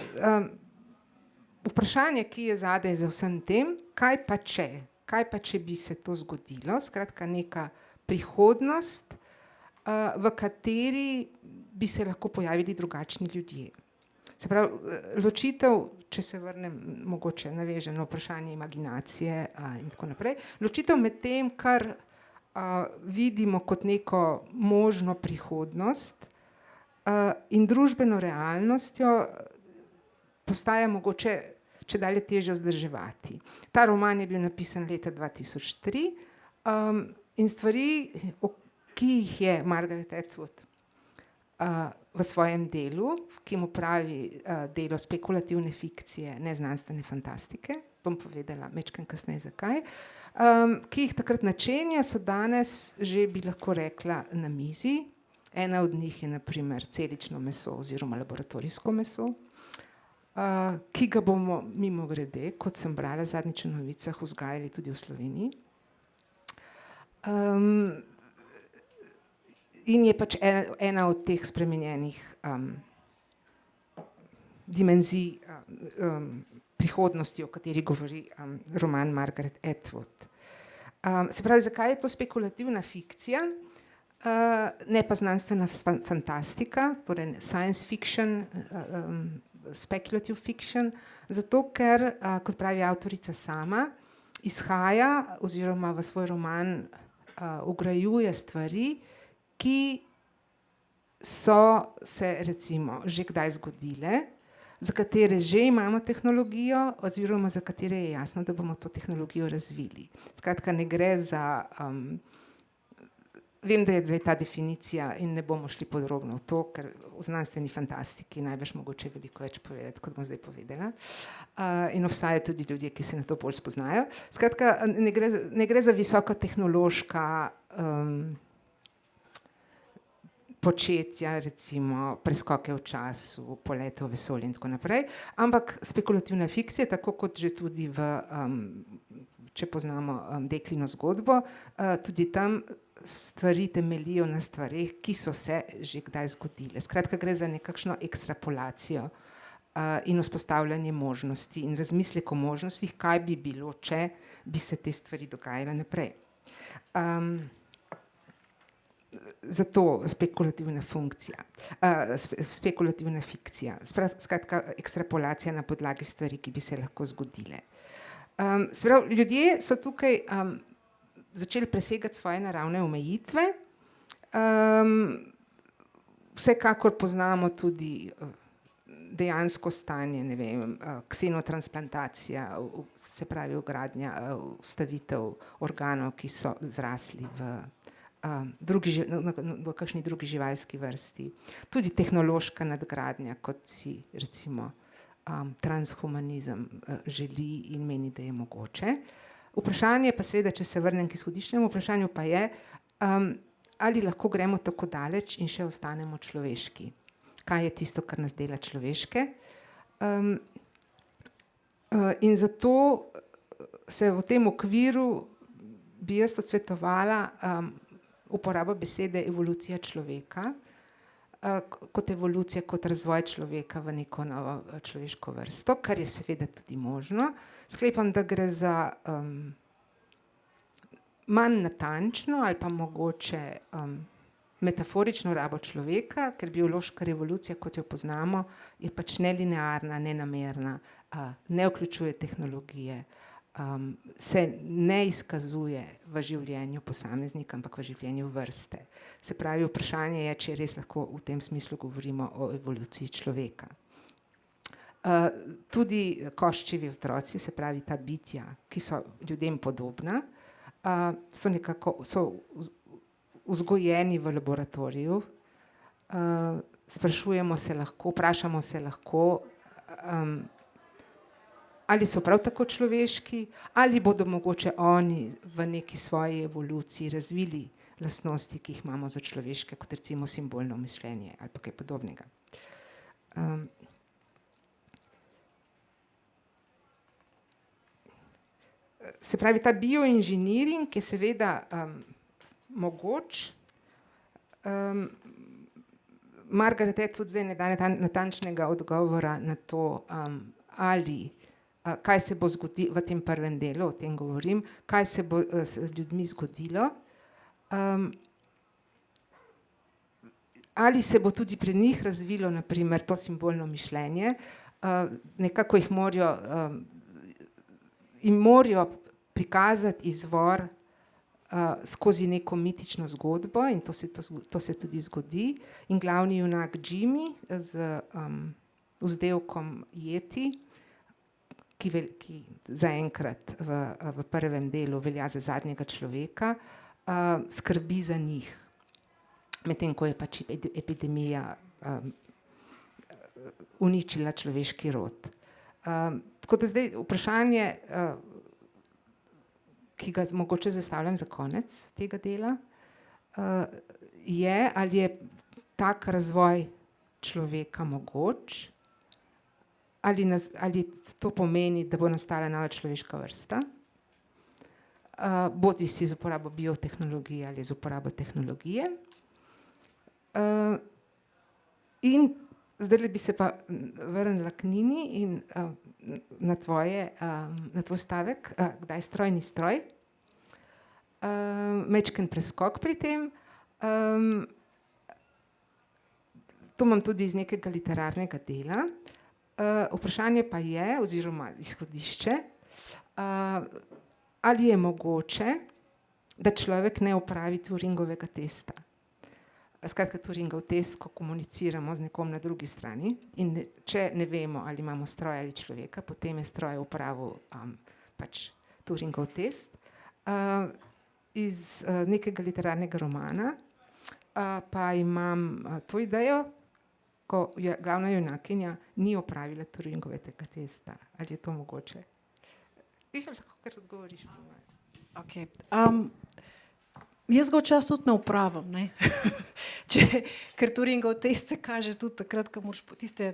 vprašanje, ki je zadaj za vsem tem, kaj pa če bi se to zgodilo, skratka neka prihodnost, v kateri bi se lahko pojavili drugačni ljudje. Se pravi, ločitev, če se vrnem mogoče navežem na vprašanje imaginacije in tako naprej, ločitev med tem, kar vidimo kot neko možno prihodnost in družbeno realnostjo, postaja mogoče čedalje težje vzdrževati. Ta roman je bil napisan leta 2003 in stvari, ki jih je Margaret Atwood v svojem delu, ki mu pravi delo spekulativne fikcije, ne znanstvene fantastike, bom povedala majčkeno kasneje zakaj, ki jih takrat načenja, so danes že, bi lahko rekla, na mizi. Ena od njih je na primer celično meso oziroma laboratorijsko meso, ki ga bomo mimogrede, kot sem brala zadnjič v novicah, vzgajali tudi v Sloveniji. In je pač ena od teh spremenjenih dimenzij prihodnosti, o kateri govori roman Margaret Atwood. Se pravi, zakaj je to spekulativna fikcija, ne pa znanstvena fantastika, torej science fiction, speculative fiction, zato ker, kot pravi avtorica sama, izhaja oziroma v svoj roman vgrajuje stvari, ki so se recimo že kdaj zgodile, za katere že imamo tehnologijo oziroma za katere je jasno, da bomo to tehnologijo razvili. Skratka, ne gre za, vem, da je zdaj ta definicija in ne bomo šli podrobno v to, ker v znanstveni fantastiki najbrž mogoče veliko več povedati, kot bom zdaj povedala. In obstajajo tudi ljudje, ki se na to bolj spoznajo. Skratka, ne gre za visokotehnološka početja, recimo preskoke v času, polete v vesolje in tako naprej, ampak spekulativna fikcija, tako kot že tudi v, če poznamo Deklino zgodbo, tudi tam stvari temeljijo na stvareh, ki so se že kdaj zgodile. Skratka, gre za nekakšno ekstrapolacijo in vzpostavljanje možnosti in razmislek o možnostih, kaj bi bilo, če bi se te stvari dogajale naprej. Zato spekulativna fikcija, skratka ekstrapolacija na podlagi stvari, ki bi se lahko zgodile. Se pravi, ljudje so tukaj začeli presegati svoje naravne omejitve. Vsekakor poznamo tudi dejansko stanje, ne vem, ksenotransplantacija, se pravi vgradnja, vstavitev organov, ki so zrasli v kakšni drugi živalski vrsti. Tudi tehnološka nadgradnja, kot si recimo transhumanizem želi in meni, da je mogoče. Vprašanje pa seveda, če se vrnem k izhodiščnemu vprašanju, pa je, ali lahko gremo tako daleč in še ostanemo človeški. Kaj je tisto, kar nas dela človeške? In zato se v tem okviru bi jaz odsvetovala uporabo besede evolucija človeka, kot evolucija, kot razvoj človeka v neko novo človeško vrsto, kar je seveda tudi možno. Sklepam, da gre za manj natančno ali pa mogoče metaforično rabo človeka, ker biološka revolucija, kot jo poznamo, je pač nelinearna, nenamerna, ne vključuje tehnologije, se ne izkazuje v življenju posameznika, ampak v življenju vrste. Se pravi, vprašanje je, če res lahko v tem smislu govorimo o evoluciji človeka. Tudi koščevi otroci, se pravi ta bitja, ki so ljudem podobna, so vzgojeni v laboratoriju. Vprašamo se lahko, ali so prav tako človeški, ali bodo mogoče oni v neki svoji evoluciji razvili lastnosti, ki jih imamo za človeške, kot recimo simbolno mišljenje ali pa kaj podobnega. Se pravi, ta bioinženiring je seveda mogoč. Margaret Atwood zdaj ne da natančnega odgovora na to, ali kaj se bo zgodilo v tem prvem delu, o tem govorim, kaj se bo z ljudmi zgodilo, ali se bo tudi pri njih razvilo na primer to simbolno mišljenje, nekako jim morajo prikazati izvor skozi neko mitično zgodbo in to se tudi zgodi in glavni junak Jimmy z vzdevkom Yeti, ki zaenkrat v prvem delu velja za zadnjega človeka, skrbi za njih, medtem ko je pač epidemija uničila človeški rod. Tako da zdaj vprašanje, ki ga mogoče zastavljam za konec tega dela, je, ali je tak razvoj človeka mogoč, ali to pomeni, da bo nastala nova človeška vrsta, bodisi z uporabo biotehnologije ali z uporabo tehnologije. In zdaj bi se pa vrnila k Nini in na tvoj stavek, kdaj stroj ni stroj. Majčken preskok pri tem. To imam tudi iz nekega literarnega dela. Vprašanje pa je, oziroma izhodišče, ali je mogoče, da človek ne opravi Turingovega testa. Skratka, Turingov test, ko komuniciramo z nekom na drugi strani in če ne vemo, ali imamo stroj ali človeka, potem je stroj opravil pač Turingov test. Iz nekega literarnega romana pa imam to idejo, ko glavna junakinja ni opravila Turingovega testa. Ali je to mogoče? Lahko kar odgovoriš. Okay. Jaz ga včasih tudi ne upravim, ne? Ker Turingov test se kaže tudi takrat, ko moraš tiste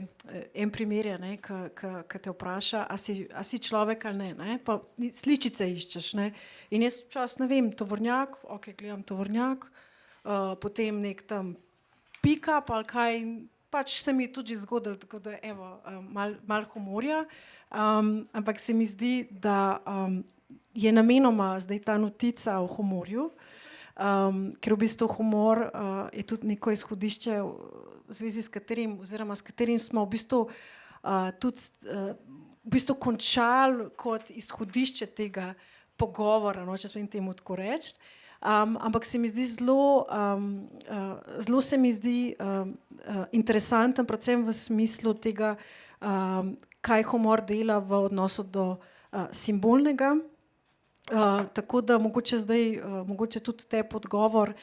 en primer je, ne, ko te vpraša, a si človek ali ne, pa sličice iščeš, ne, in jaz včasih ne vem, tovornjak, gledam tovornjak, potem nek tam pick-up ali kaj, pač se mi je tudi zgodilo, tako da evo, malo humorja, ampak se mi zdi, da je namenoma zdaj ta notica o humorju, ker v bistvu humor je tudi neko izhodišče, v zvezi s katerim, oziroma s katerim smo v bistvu tudi končali kot izhodišče tega pogovora, no, če smem temu tako reči. Ampak se mi zdi zelo se mi zdi interesanten, predvsem v smislu tega, kaj humor dela v odnosu do simbolnega. Tako da mogoče zdaj, mogoče tudi te podgovor,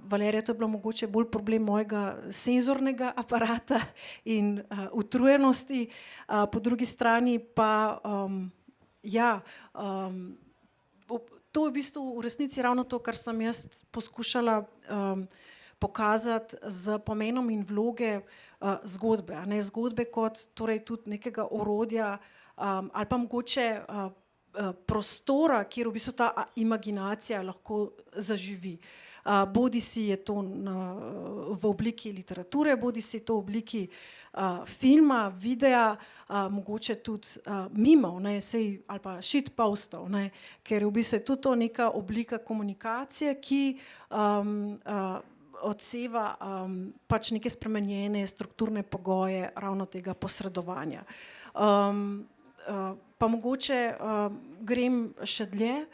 Valerija, to je bilo mogoče bolj problem mojega senzornega aparata in utrujenosti, po drugi strani pa to je v bistvu v resnici ravno to, kar sem jaz poskušala pokazati z pomenom in vloge zgodbe, a ne zgodbe kot torej tudi nekega orodja ali pa mogoče prostora, kjer v bistvu ta imaginacija lahko zaživi. Bodisi je to v obliki literature, bodisi je to v obliki filma, videa, mogoče tudi mimov, ne, ali pa shitpostov, ne, ker v bistvu je tudi to neka oblika komunikacije, ki odseva pač neke spremenjene strukturne pogoje ravno tega posredovanja. Pa mogoče grem še dlje,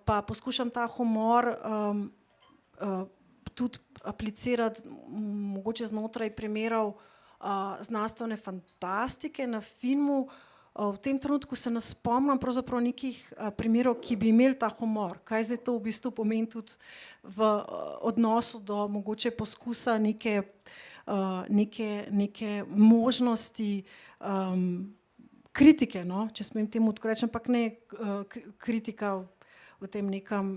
pa poskušam ta humor tudi aplicirati mogoče znotraj primerov znanstvene fantastike na filmu. V tem trenutku se ne spomnim pravzaprav nekih primerov, ki bi imeli ta humor. Kaj zdaj to v bistvu pomeni tudi v odnosu do mogoče poskusa neke možnosti kritike, no, če smem temu tako reči, ampak ne kritika v tem nekem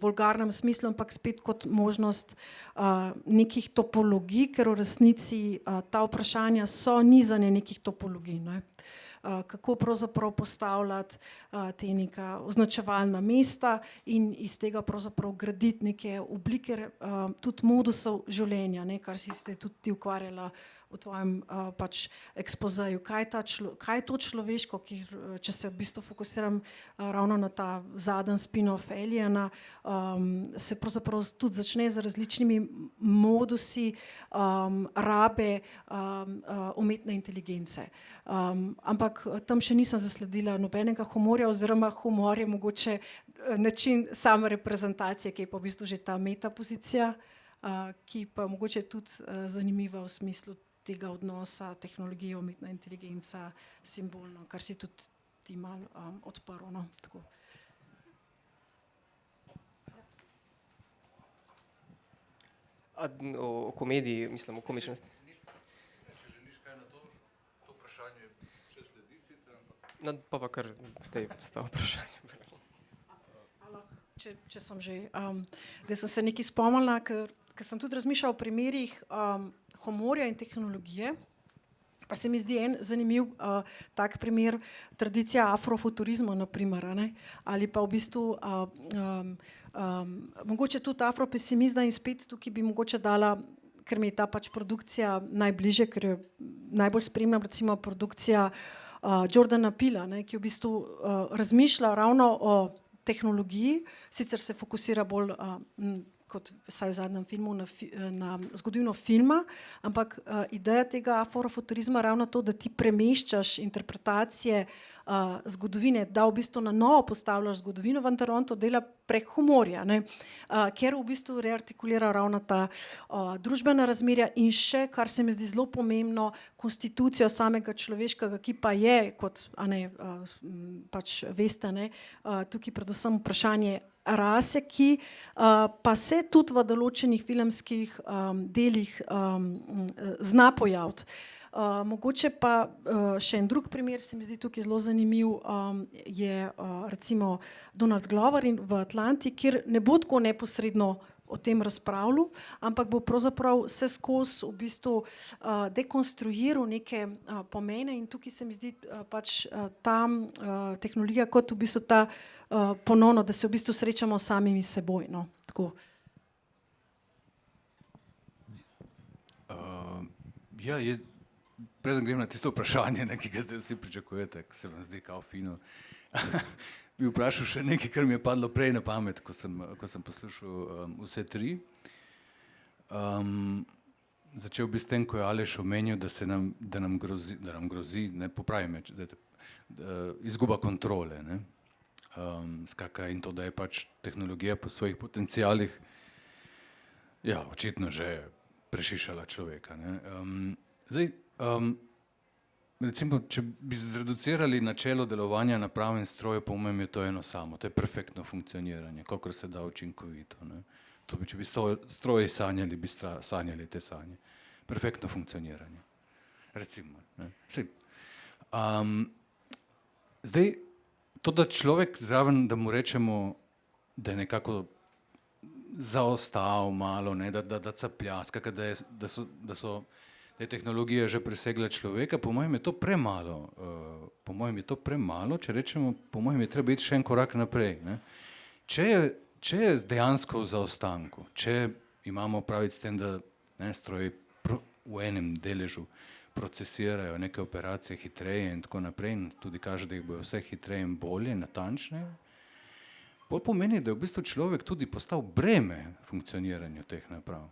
vulgarnem smislu, ampak spet kot možnost nekih topologij, ker v resnici ta vprašanja so nizanje nekih topologij, ne. Kako pravzaprav postavljati te neka označevalna mesta in iz tega pravzaprav graditi neke oblike, tudi modusov življenja, ne, kar si ste tudi ti ukvarjala v tvojem pač ekspozeju, kaj je to človeško, če se v bistvu fokusiram ravno na ta zadnji spin-off Aliena, se pravzaprav tudi začne z različnimi modusi rabe umetne inteligence. Ampak tam še nisem zasledila nobenega humorja, oziroma humor je mogoče način same reprezentacije, ki je pa v bistvu že ta metapozicija, ki pa mogoče tudi zanimiva v smislu tega odnosa tehnologije, umetna inteligenca, simbolno, kar si tudi ti malo odprl, no, tako. O komediji, mislim, o komičnosti. Če želiš kaj na to vprašanje še sledi sicer, ampak... No, pa kar tej sta vprašanje. Če sem že, da sem se nekaj spomnila, ker sem tudi razmišljala o primerih humorja in tehnologije, pa se mi zdi en zanimiv tak primer tradicija afrofuturizma, na primer, ne, ali pa v bistvu mogoče tudi afropesimizma in spet tukaj bi mogoče dala, ker mi je ta pač produkcija najbližje, ker jo najbolj spremljam, recimo produkcija Jordana Peela, ne, ki v bistvu razmišlja ravno o tehnologiji, sicer se fokusira bolj kot vsaj v zadnjem filmu na zgodovino filma, ampak ideja tega afrofuturizma je ravno to, da ti premeščaš interpretacije zgodovine, da v bistvu na novo postavljaš zgodovino, vendar on to dela prek humorja, ne, ker v bistvu reartikulira ravno ta družbena razmerja in še, kar se mi zdi zelo pomembno, konstitucijo samega človeškega, ki pa je, kot pač veste, ne, tukaj predvsem vprašanje rase, ki pa se tudi v določenih filmskih delih zna pojaviti. Mogoče pa še en drug primer, se mi zdi tukaj zelo zanimiv, je recimo Donald Glover v Atlanti, kjer ne bo tako neposredno o tem razpravljal, ampak bo pravzaprav vse skozi v bistvu dekonstruiral neke pomene in tukaj se mi zdi pač ta tehnologija kot v bistvu ta ponovno, da se v bistvu srečamo samimi seboj, no, tako. Ja, preden grem na tisto vprašanje, ki ga zdaj vsi pričakujete, ki se vam zdi kao fino, bi vprašal še nekaj, kar mi je padlo prej na pamet, ko sem poslušal vse tri. Začel bi s tem, ko je Aleš omenil, da nam grozi, ne popravi me, izguba kontrole, ne. Skratka, in to, da je pač tehnologija po svojih potencialih, ja, očitno že prešišala človeka, ne. Zdaj, recimo, če bi zreducirali načelo delovanja naprav in strojev, po mojem je to eno samo, to je perfektno funkcioniranje, kolikor se da učinkovito, ne. To bi, če bi stroji sanjali, bi sanjali te sanje. Perfektno funkcioniranje, recimo, ne. Zdaj, to, da človek zraven, da mu rečemo, da je nekako zaostal malo, ne, da caplja, skratka, da je tehnologija že presegla človeka, po mojem je to premalo, če rečemo, po mojem je treba iti še en korak naprej, ne. Če je dejansko v zaostanku, če imamo opraviti s tem, da stroji v enem deležu procesirajo neke operacije hitreje in tako naprej in tudi kaže, da jih bojo vse hitreje in bolje, natančneje, bolj pomeni, da je v bistvu človek tudi postal breme funkcioniranju teh naprav.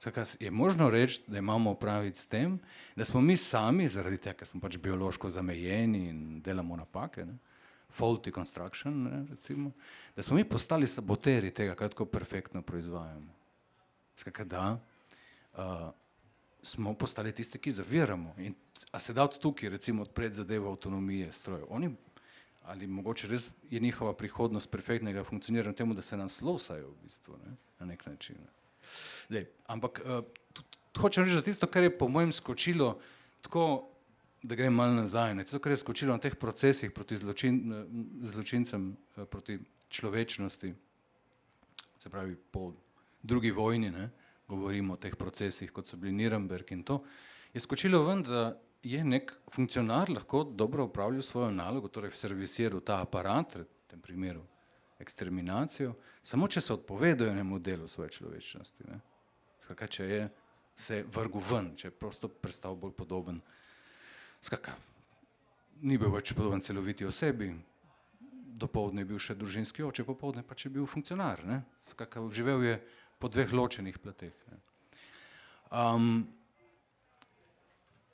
Skratka, je možno reči, da imamo opraviti s tem, da smo mi sami, zaradi tega, ker smo pač biološko zamejeni in delamo napake, ne, faulty construction, ne, recimo, da smo mi postali saboteri tega, kar tako perfektno proizvajamo. Skratka, da smo postali tisti, ki zaviramo. A se da od tukaj, recimo, odpreti zadevo avtonomije strojev? Oni, ali mogoče res je njihova prihodnost perfektnega funkcioniranja temu, da se nam slosajo v bistvu, ne, na nek način. Dej, ampak hočem reči, da tisto, kar je po mojem skočilo tako da grem malo nazaj. Ne. To, kar je skočilo na teh procesih proti zločincem, proti človečnosti, se pravi po drugi vojni, ne, govorimo o teh procesih, kot so bili Nuremberg in to, je skočilo ven, da je nek funkcionar lahko dobro upravljal svojo nalogo, torej servisiral ta aparat, v tem primeru eksterminacijo, samo če se odpovedajo enemu delu svoje človečnosti. Ne. Skratka, če je se vrgel ven, če je prosto prestal bolj podoben. Skratka, ni bil več podoben celoviti osebi, dopoldne je bil še družinski oče, popoldne pa če je bil funkcionar. Ne. Skratka, živel je po dveh ločenih plateh. Ne.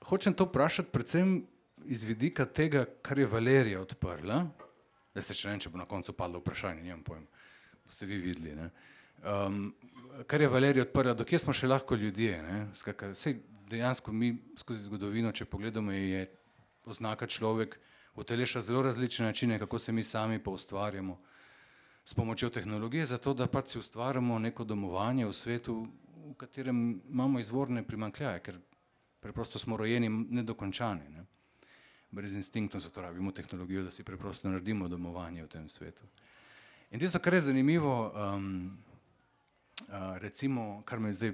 Hočem to vprašati predvsem iz vidika tega, kar je Valerija odprla. Jaz se če bo na koncu padlo vprašanje, nimam pojem, boste vi videli. Ne. Kar je Valerija odprla, dokje smo še lahko ljudje. Ne. Skratka, sej dejansko mi skozi zgodovino, če pogledamo, je oznaka človek uteleša zelo različne načine, kako se mi sami pa ustvarjamo s pomočjo tehnologije, zato da pač si ustvarjamo neko domovanje v svetu, v katerem imamo izvorne primanjkljaje, ker preprosto smo rojeni nedokončani. Ne. Brez instinktov, zato rabimo tehnologijo, da si preprosto naredimo domovanje v tem svetu. In tisto, kar je zanimivo, recimo, kar me zdaj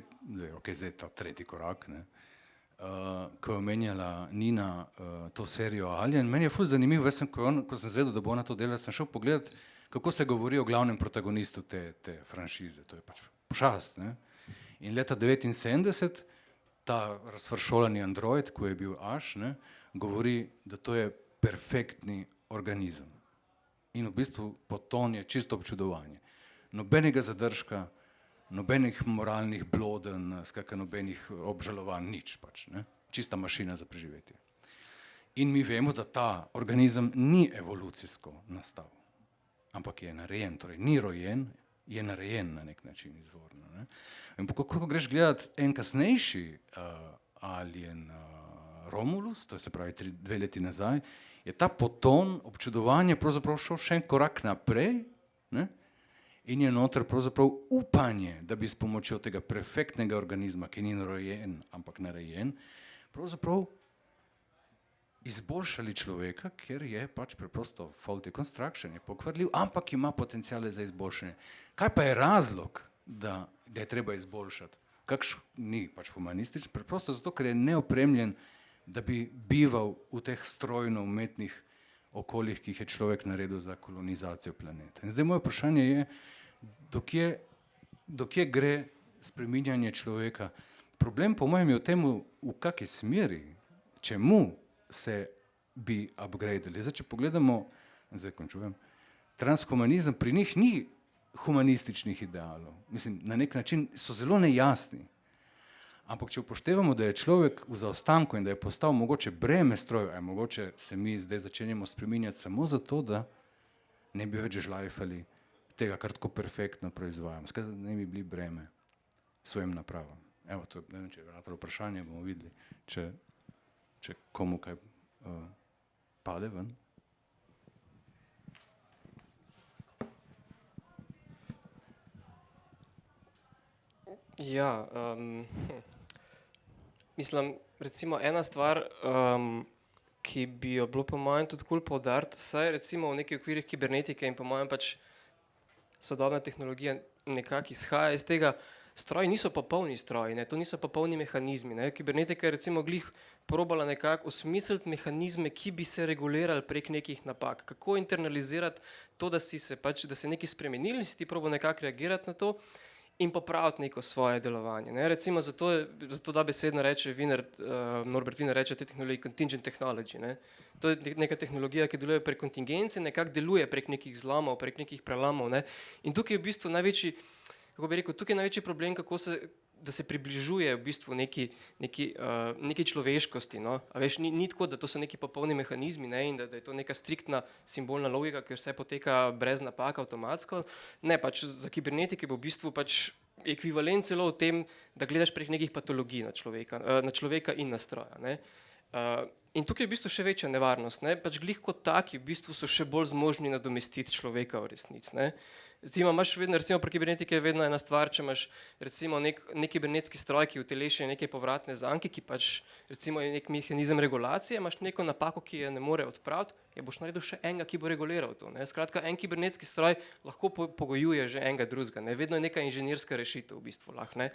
je ta tretji korak, ne, ko je omenjala Nina to serijo Alien, meni je ful zanimivo, ko sem zvedel, da bo ona to delala, sem šel pogledat, kako se govori o glavnem protagonistu te franšize, to je pač pošast. Ne. In leta 1979 ta razfršolani android, ko je bil Ash, ne, govori, da to je perfektni organizem. In v bistvu poton je čisto občudovanje. Nobenega zadržka, nobenih moralnih blodenj, skratka nobenih obžalovanj, nič pač, ne? Čista mašina za preživetje. In mi vemo, da ta organizem ni evolucijsko nastal, ampak je narejen, torej ni rojen, je narejen na nek način izvorno. Ne? In ko greš gledati en kasnejši Alien Romulus, to je se pravi 2 leti nazaj, je ta poton občudovanja pravzaprav šel še en korak naprej, ne? In je noter pravzaprav upanje, da bi s pomočjo tega perfektnega organizma, ki ni rojen, ampak narejen, pravzaprav izboljšali človeka, ker je pač preprosto faulty construction, je pokvarljiv, ampak ima potenciale za izboljšanje. Kaj pa je razlog, da ga je treba izboljšati? Ni pač humanističen, preprosto zato, ker je neopremljen, da bi bival v teh strojno-umetnih okoljih, ki jih je človek naredil za kolonizacijo planeta. In zdaj moje vprašanje je, dokje gre spreminjanje človeka. Problem po mojem je v tem, v kakšni smeri, čemu se bi upgradili. Zdaj, če pogledamo, končujem, transhumanizem, pri njih ni humanističnih idealov. Mislim, na nek način so zelo nejasni. Ampak če upoštevamo, da je človek v zaostanku in da je postal mogoče breme strojev, mogoče se mi zdaj začenjamo spreminjati samo zato, da ne bi več žlajfali tega, kar tako perfektno proizvajamo. Skratka, da ne bi bili breme svojim napravam. Evo, to, ne vem, če je vratalo vprašanje, bomo videli, če komu kaj pade ven. Ja, mislim, recimo ena stvar, ki bi jo bilo po mojem tudi cool poudariti, saj recimo v nekih okvirih kibernetike in po mojem pač sodobna tehnologija nekako izhaja iz tega, stroji niso popolni stroji, ne, to niso popolni mehanizmi, ne, kibernetika je recimo glih probala nekako osmisliti mehanizme, ki bi se regulirali prek nekih napak, kako internalizirati to, da si se pač, da se nekaj spremenili, si ti probal nekako reagirati na to in popraviti neko svoje delovanje. Ne. Recimo zato da besedno reče Norbert Wiener reče te tehnologije contingent technology. Ne. To je neka tehnologija, ki deluje prek kontingence, nekako deluje prek nekih zlomov, prek nekih prelamov. Ne. In tukaj je v bistvu največji, kako bi rekel, tukaj je največji problem, da se približuje v bistvu neki človeškosti. No. A veš, ni tako, da to so neki popolni mehanizmi, ne, in da je to neka striktna simbolna logika, ker vse poteka brez napak avtomatsko. Ne, pač za kibernetike bo v bistvu pač ekvivalent celo v tem, da gledaš prek nekih patologij na človeka in na stroja. Ne. In tukaj je v bistvu še večja nevarnost. Ne. Pač glih kot taki v bistvu so še bolj zmožni nadomestiti človeka v resnici. Ne. Recimo, imaš vedno, recimo pri kibernetiki je vedno ena stvar, če imaš recimo nek kibernetski stroj, ki uteleši neke povratne zanke, ki pač recimo je nek mehanizem regulacije, imaš neko napako, ki je ne more odpraviti, je boš naredil še enega, ki bo reguliral to. Ne? Skratka, en kibernetski stroj lahko pogojuje že enega drugega, ne? Vedno je neka inženirska rešitev v bistvu lahko, ne?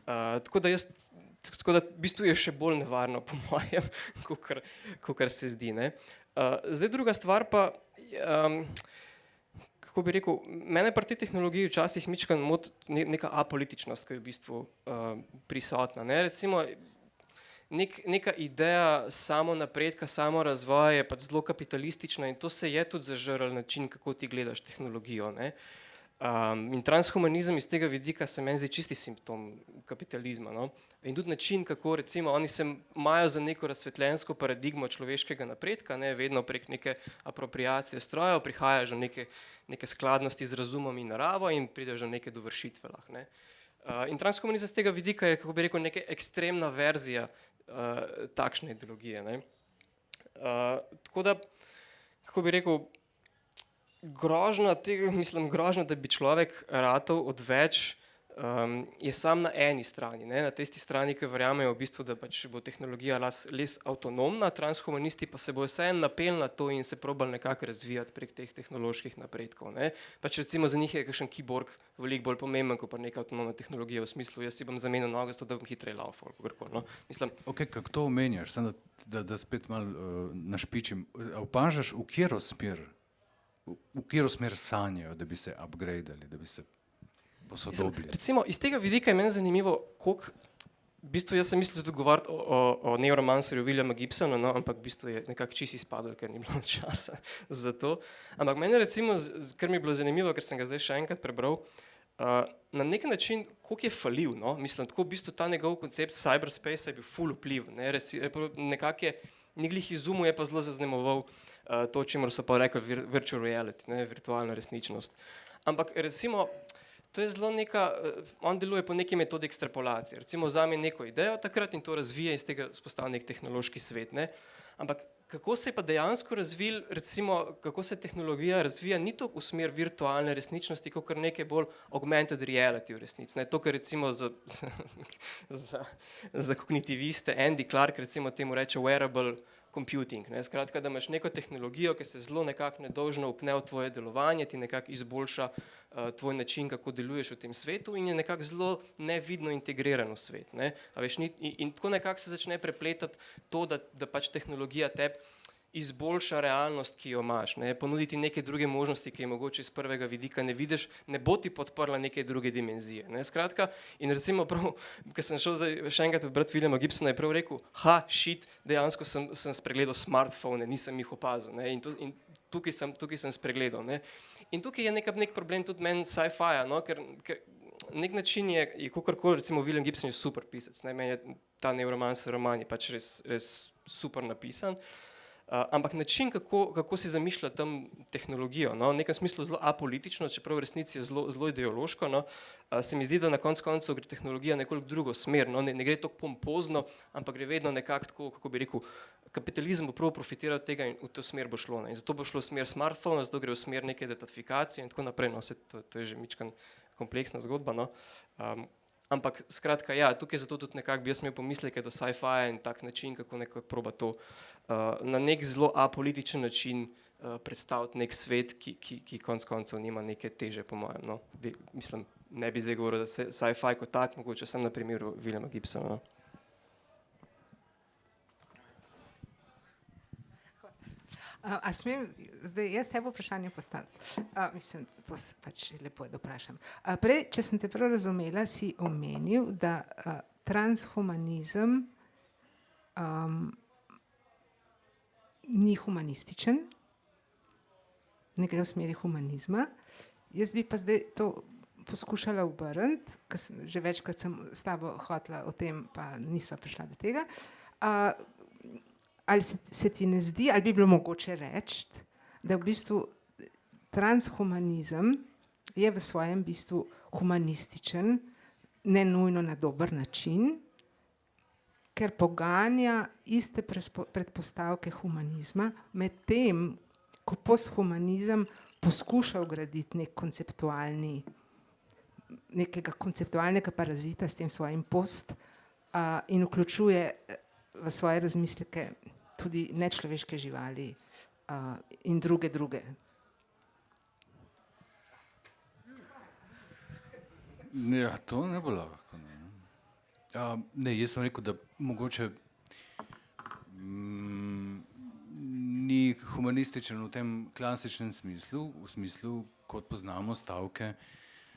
Tako da v bistvu je še bolj nevarno po mojem, kakor se zdi, ne? Zdaj druga stvar pa, kako bi rekel, mene pri tej tehnologiji včasih mičkeno moti neka apolitičnost, ki je v bistvu prisotna, ne? Recimo, neka ideja samo napredka, samo razvoja je pač zelo kapitalistična in to se je tudi zažrl način, kako ti gledaš tehnologijo, ne? In transhumanizem iz tega vidika se meni zdi čisti simptom kapitalizma, no? In tudi način, kako recimo oni se imajo za neko razsvetljensko paradigmo človeškega napredka, ne? Vedno prek neke apropriacije strojev prihajajo do neke skladnosti z razumom in naravo in prideš do neke dovršitve lahko, ne? In transhumanizem z tega vidika je, kako bi rekel, neka ekstremna verzija takšne ideologije, ne? Tako da, kako bi rekel, grožnja tega, mislim, grožnja, da bi človek ratal odveč, je sam na eni strani, ne? Na tisti strani, ki verjamejo v bistvu, da pač bo tehnologija les avtonomna, transhumanisti pa se bojo vseeno napeli na to in se probali nekako razvijati prek teh tehnoloških napredkov, ne? Pač recimo za njih je kakšen kiborg veliko bolj pomemben, kot pa neka avtonomna tehnologija v smislu, jaz si bom zamenil nogo, zato da bom hitreje laufal, kakorkoli, no? Mislim. Ok, kako to omenjaš, samo da spet malo našpičim, opažaš, v katero smer sanjajo, da bi se upgradali, da bi se posodobili? Recimo, iz tega vidika je meni zanimivo, koliko, v bistvu jaz sem mislil tudi govoriti o neuromancerju Williama Gibsona, no, ampak v bistvu je nekako čisto izpadlo, ker ni bilo časa za to. Ampak meni recimo, kar mi je bilo zanimivo, ker sem ga zdaj še enkrat prebral, na nek način, koliko je falil, no, mislim, tako v bistvu ta njegov koncept cyberspace je bil ful vpliv, ne, nekako je, niglih izumov je pa zelo zaznamoval to, čemer so pa rekli virtual reality, ne, virtualna resničnost. Ampak recimo, to je zelo neka, on deluje po neki metodi ekstrapolacije, recimo vzame neko idejo takrat in to razvije in iz tega spostavi nek tehnološki svet, ne. Ampak kako se je pa dejansko razvil, recimo, kako se tehnologija razvija, ni to v smer virtualne resničnosti, kakor nekaj bolj augmented reality v resnici, ne, to, kar recimo za kognitiviste Andy Clark recimo temu reče wearable computing, ne, skratka, da imaš neko tehnologijo, ki se zelo nekako nedolžno vpne v tvoje delovanje, ti nekako izboljša tvoj način, kako deluješ v tem svetu in je nekako zelo nevidno integriran v svet, ne, a veš, in tako nekako se začne prepletati to, da pač tehnologija tebi izboljša realnost, ki jo imaš, ne, ponuditi neke druge možnosti, ki je mogoče iz prvega vidika ne vidiš, ne bo ti podprla neke druge dimenzije, ne, skratka, in recimo prav, ko sem šel zdaj še enkrat prebrati Williama Gibsona, je prav rekel, shit, dejansko sem spregledal smartphone, nisem jih opazil, ne, in tukaj sem spregledal, ne, in tukaj je nek problem tudi meni sci-fija, no, ker nek način je kakorkoli, recimo William Gibson je super pisec, ne, meni je ta neuromancer roman je pač res super napisan, ampak način, kako si zamišlja tam tehnologijo, no, v nekem smislu zelo apolitično, čeprav v resnici je zelo ideološko, no, se mi zdi, da na koncu gre tehnologija nekoliko drugo smer, no, ne gre tako pompozno, ampak gre vedno nekako tako, kako bi rekel, kapitalizem bo prav profitiral od tega in v to smer bo šlo, ne, in zato bo šlo v smer smartphone, zato gre v smer neke datifikacije in tako naprej, no, to je že mičkan kompleksna zgodba, no. Ampak skratka, ja, tukaj zato tudi nekako bi jaz imel pomisleke do sci-fija in tak način, kako nekako proba to na nek zelo apolitičen način predstaviti nek svet, ki konec koncev nima neke teže, po mojem, no. Mislim, ne bi zdaj govoril, da se sci-fi kot tak, mogoče sem na primeru Williama Gibsona, no. A smem zdaj jaz tebe vprašanje postaviti? Mislim, to se pač lepo je, da vprašam. Prej, če sem te prav razumela, si omenil, da transhumanizem ni humanističen, ne gre v smeri humanizma. Jaz bi pa zdaj to poskušala obrniti, ker že večkrat sem s tabo hotela o tem, pa nisva prišla do tega. Ali se ti ne zdi, ali bi bilo mogoče reči, da v bistvu transhumanizem je v svojem bistvu humanističen, ne nujno na dober način, ker poganja iste predpostavke humanizma, medtem ko posthumanizem poskušal graditi nekega konceptualnega parazita s tem svojim in vključuje v svoje razmisleke tudi nečloveške živali in druge. Ja, to ne bo lahko. Ne, jaz sem rekel, da mogoče ni humanističen v tem klasičnem smislu, v smislu, kot poznamo stavke,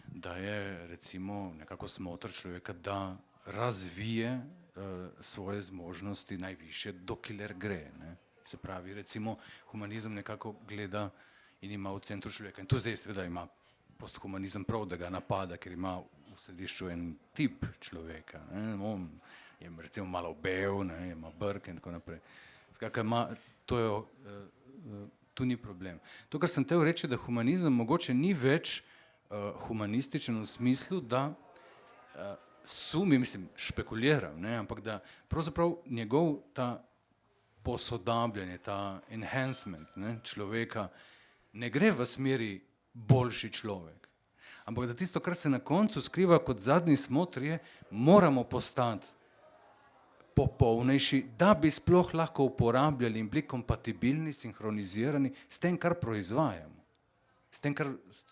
da je recimo nekako smotr človeka, da razvije svoje zmožnosti najvišje, dokler gre. Ne. Se pravi, recimo, humanizem nekako gleda in ima v centru človeka. In tu zdaj seveda ima posthumanizem prav, da ga napada, ker ima v središču en tip človeka. Ne. On je recimo malo bel, ne, ima brk in tako naprej. Skratka, tu ni problem. To, kar sem hotel reči, da humanizem mogoče ni več humanističen v smislu, da špekuliram, ne, ampak da pravzaprav njegov ta posodabljanje, ta enhancement, ne, človeka ne gre v smeri boljši človek, ampak da tisto, kar se na koncu skriva kot zadnji smotr je, moramo postati popolnejši, da bi sploh lahko uporabljali in bili kompatibilni, sinhronizirani s tem, kar proizvajamo. S tem,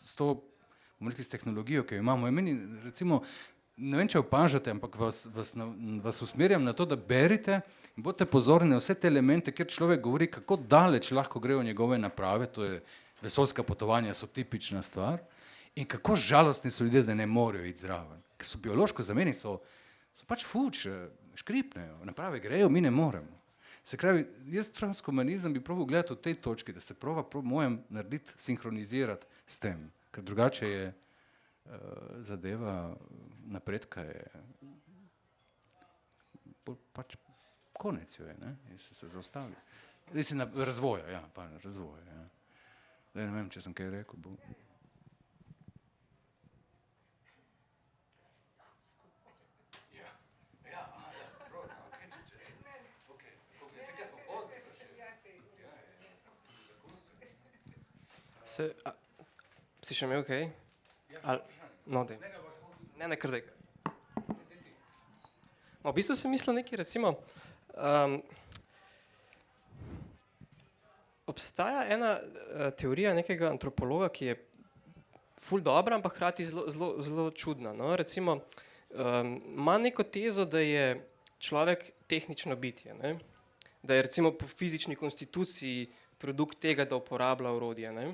s tehnologijo, ki jo imamo. Meni, recimo, ne vem, če opažate, ampak vas usmerjam na to, da berite in bodite pozorni na vse te elemente, kjer človek govori, kako daleč lahko grejo njegove naprave, to je vesoljska potovanja, so tipična stvar, in kako žalostni so ljudje, da ne morejo iti zraven. Ker so biološko za meni, so pač fuč, škripnejo, naprave grejo, mi ne moremo. Se pravi, jaz transhumanizem bi probal gledati v tej točki, da se mojem narediti, sinhronizirati s tem, ker drugače je zadeva napredka je pač konec jo je, ne, in se zaustavi. Razvoja, ja, razvoja, ja. Ne vem, če sem kaj rekel, bo. Si še imel kaj? No, dej. Ne, kar dej. V bistvu sem mislil nekaj, recimo, obstaja ena teorija nekega antropologa, ki je ful dobra, ampak hkrati zelo čudna. No? Recimo, ima neko tezo, da je človek tehnično bitje, ne? Da je recimo po fizični konstituciji produkt tega, da uporablja orodje. Ne?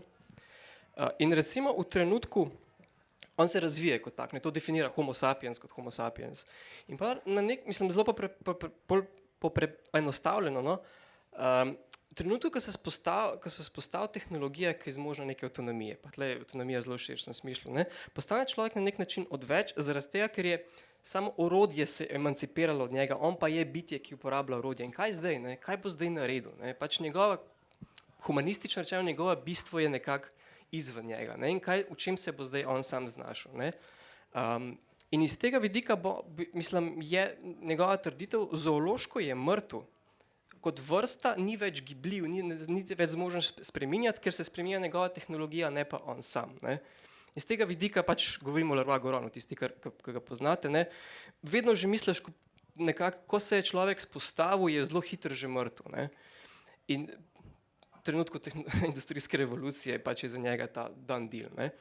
In recimo v trenutku on se razvije kot tak, ne, to definira homo sapiens kot homo sapiens. In pa mislim, zelo poenostavljeno, no, v trenutku, ko se spostavi tehnologija, ki je zmožna neke avtonomije, pa tle je avtonomija zelo širšem smislu, ne, postane človek na nek način odveč, zaradi tega, ker je samo orodje se emancipiralo od njega, on pa je bitje, ki uporablja orodje. In kaj zdaj, ne, kaj bo zdaj naredil? Ne? Pač njegova, humanistično rečeno, njegova bistvo je nekako izven njega, ne? In v čem se bo zdaj on sam znašel. Ne? In iz tega vidika mislim, je njegova trditev, zoološko je mrtev, kot vrsta ni več gibljiv, ni več zmožen spreminjati, ker se spreminja njegova tehnologija, ne pa on sam. Ne? Iz tega vidika pač govorimo o Leroy Goranu, tisti, ki ga poznate, ne? Vedno že misliš, nekako, ko se je človek spostavil, je zelo hitro že mrtev. Ne? In v trenutku industrijske revolucije pač je za njega ta done deal. Ne?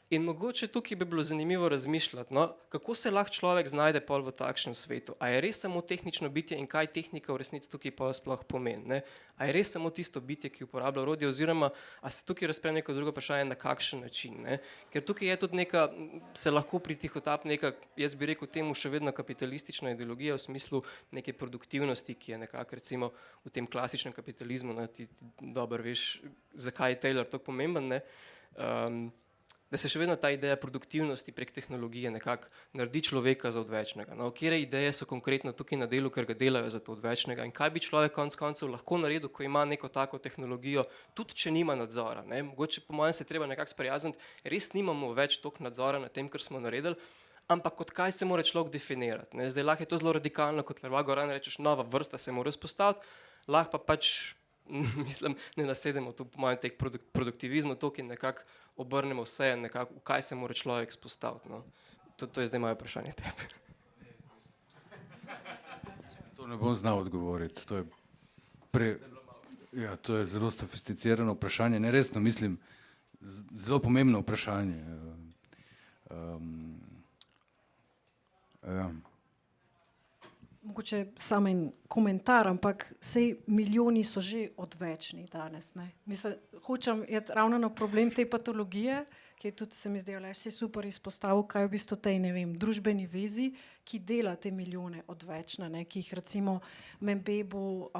In mogoče tukaj bi bilo zanimivo razmišljati, no, kako se lahko človek znajde pol v takšnem svetu. A je res samo tehnično bitje in kaj tehnika v resnici tukaj pol sploh pomeni? Ne? A je res samo tisto bitje, ki uporablja orodje, oziroma a se tukaj razpre neko drugo vprašanje, na kakšen način? Ne? Ker tukaj je tudi neka, se lahko pritihotap neka, jaz bi rekel temu še vedno kapitalistična ideologija v smislu neke produktivnosti, ki je nekako recimo v tem klasičnem kapitalizmu, ne, ti dobro veš, zakaj je Taylor tako pomemben, ne? Da se še vedno ta ideja produktivnosti prek tehnologije nekako naredi človeka za odvečnega. No, kjere ideje so konkretno tukaj na delu, ker ga delajo za to odvečnega in kaj bi človek konec koncev lahko naredil, ko ima neko tako tehnologijo, tudi če nima nadzora. Ne? Mogoče po mojem se treba nekako sprijazniti, res nimamo več toliko nadzora nad tem, kar smo naredili, ampak kot kaj se mora človek definirati. Ne? Zdaj lahko je to zelo radikalno, kot Leroy Goran rečeš, nova vrsta se mora vzpostaviti, lahko pa pač mislim, ne nasedemo tu po mojem tek produktivizmu, toliko in nekako obrnemo vse, nekako, v kaj se mora človek spostaviti. No. To je zdaj moje vprašanje tebe. To ne bom znal odgovoriti. To je zelo sofisticirano vprašanje. Neresno mislim, zelo pomembno vprašanje. Mogoče samo en komentar, ampak sej milijoni so že odvečni danes. Ne? Mislim, hočem iti ravno na problem te patologije, ki je tudi, se mi zdi, Aleš se super izpostavil, kaj je v bistvu tej, ne vem, družbeni vezi, ki dela te milijone odvečne, ne? Ki jih recimo Membebu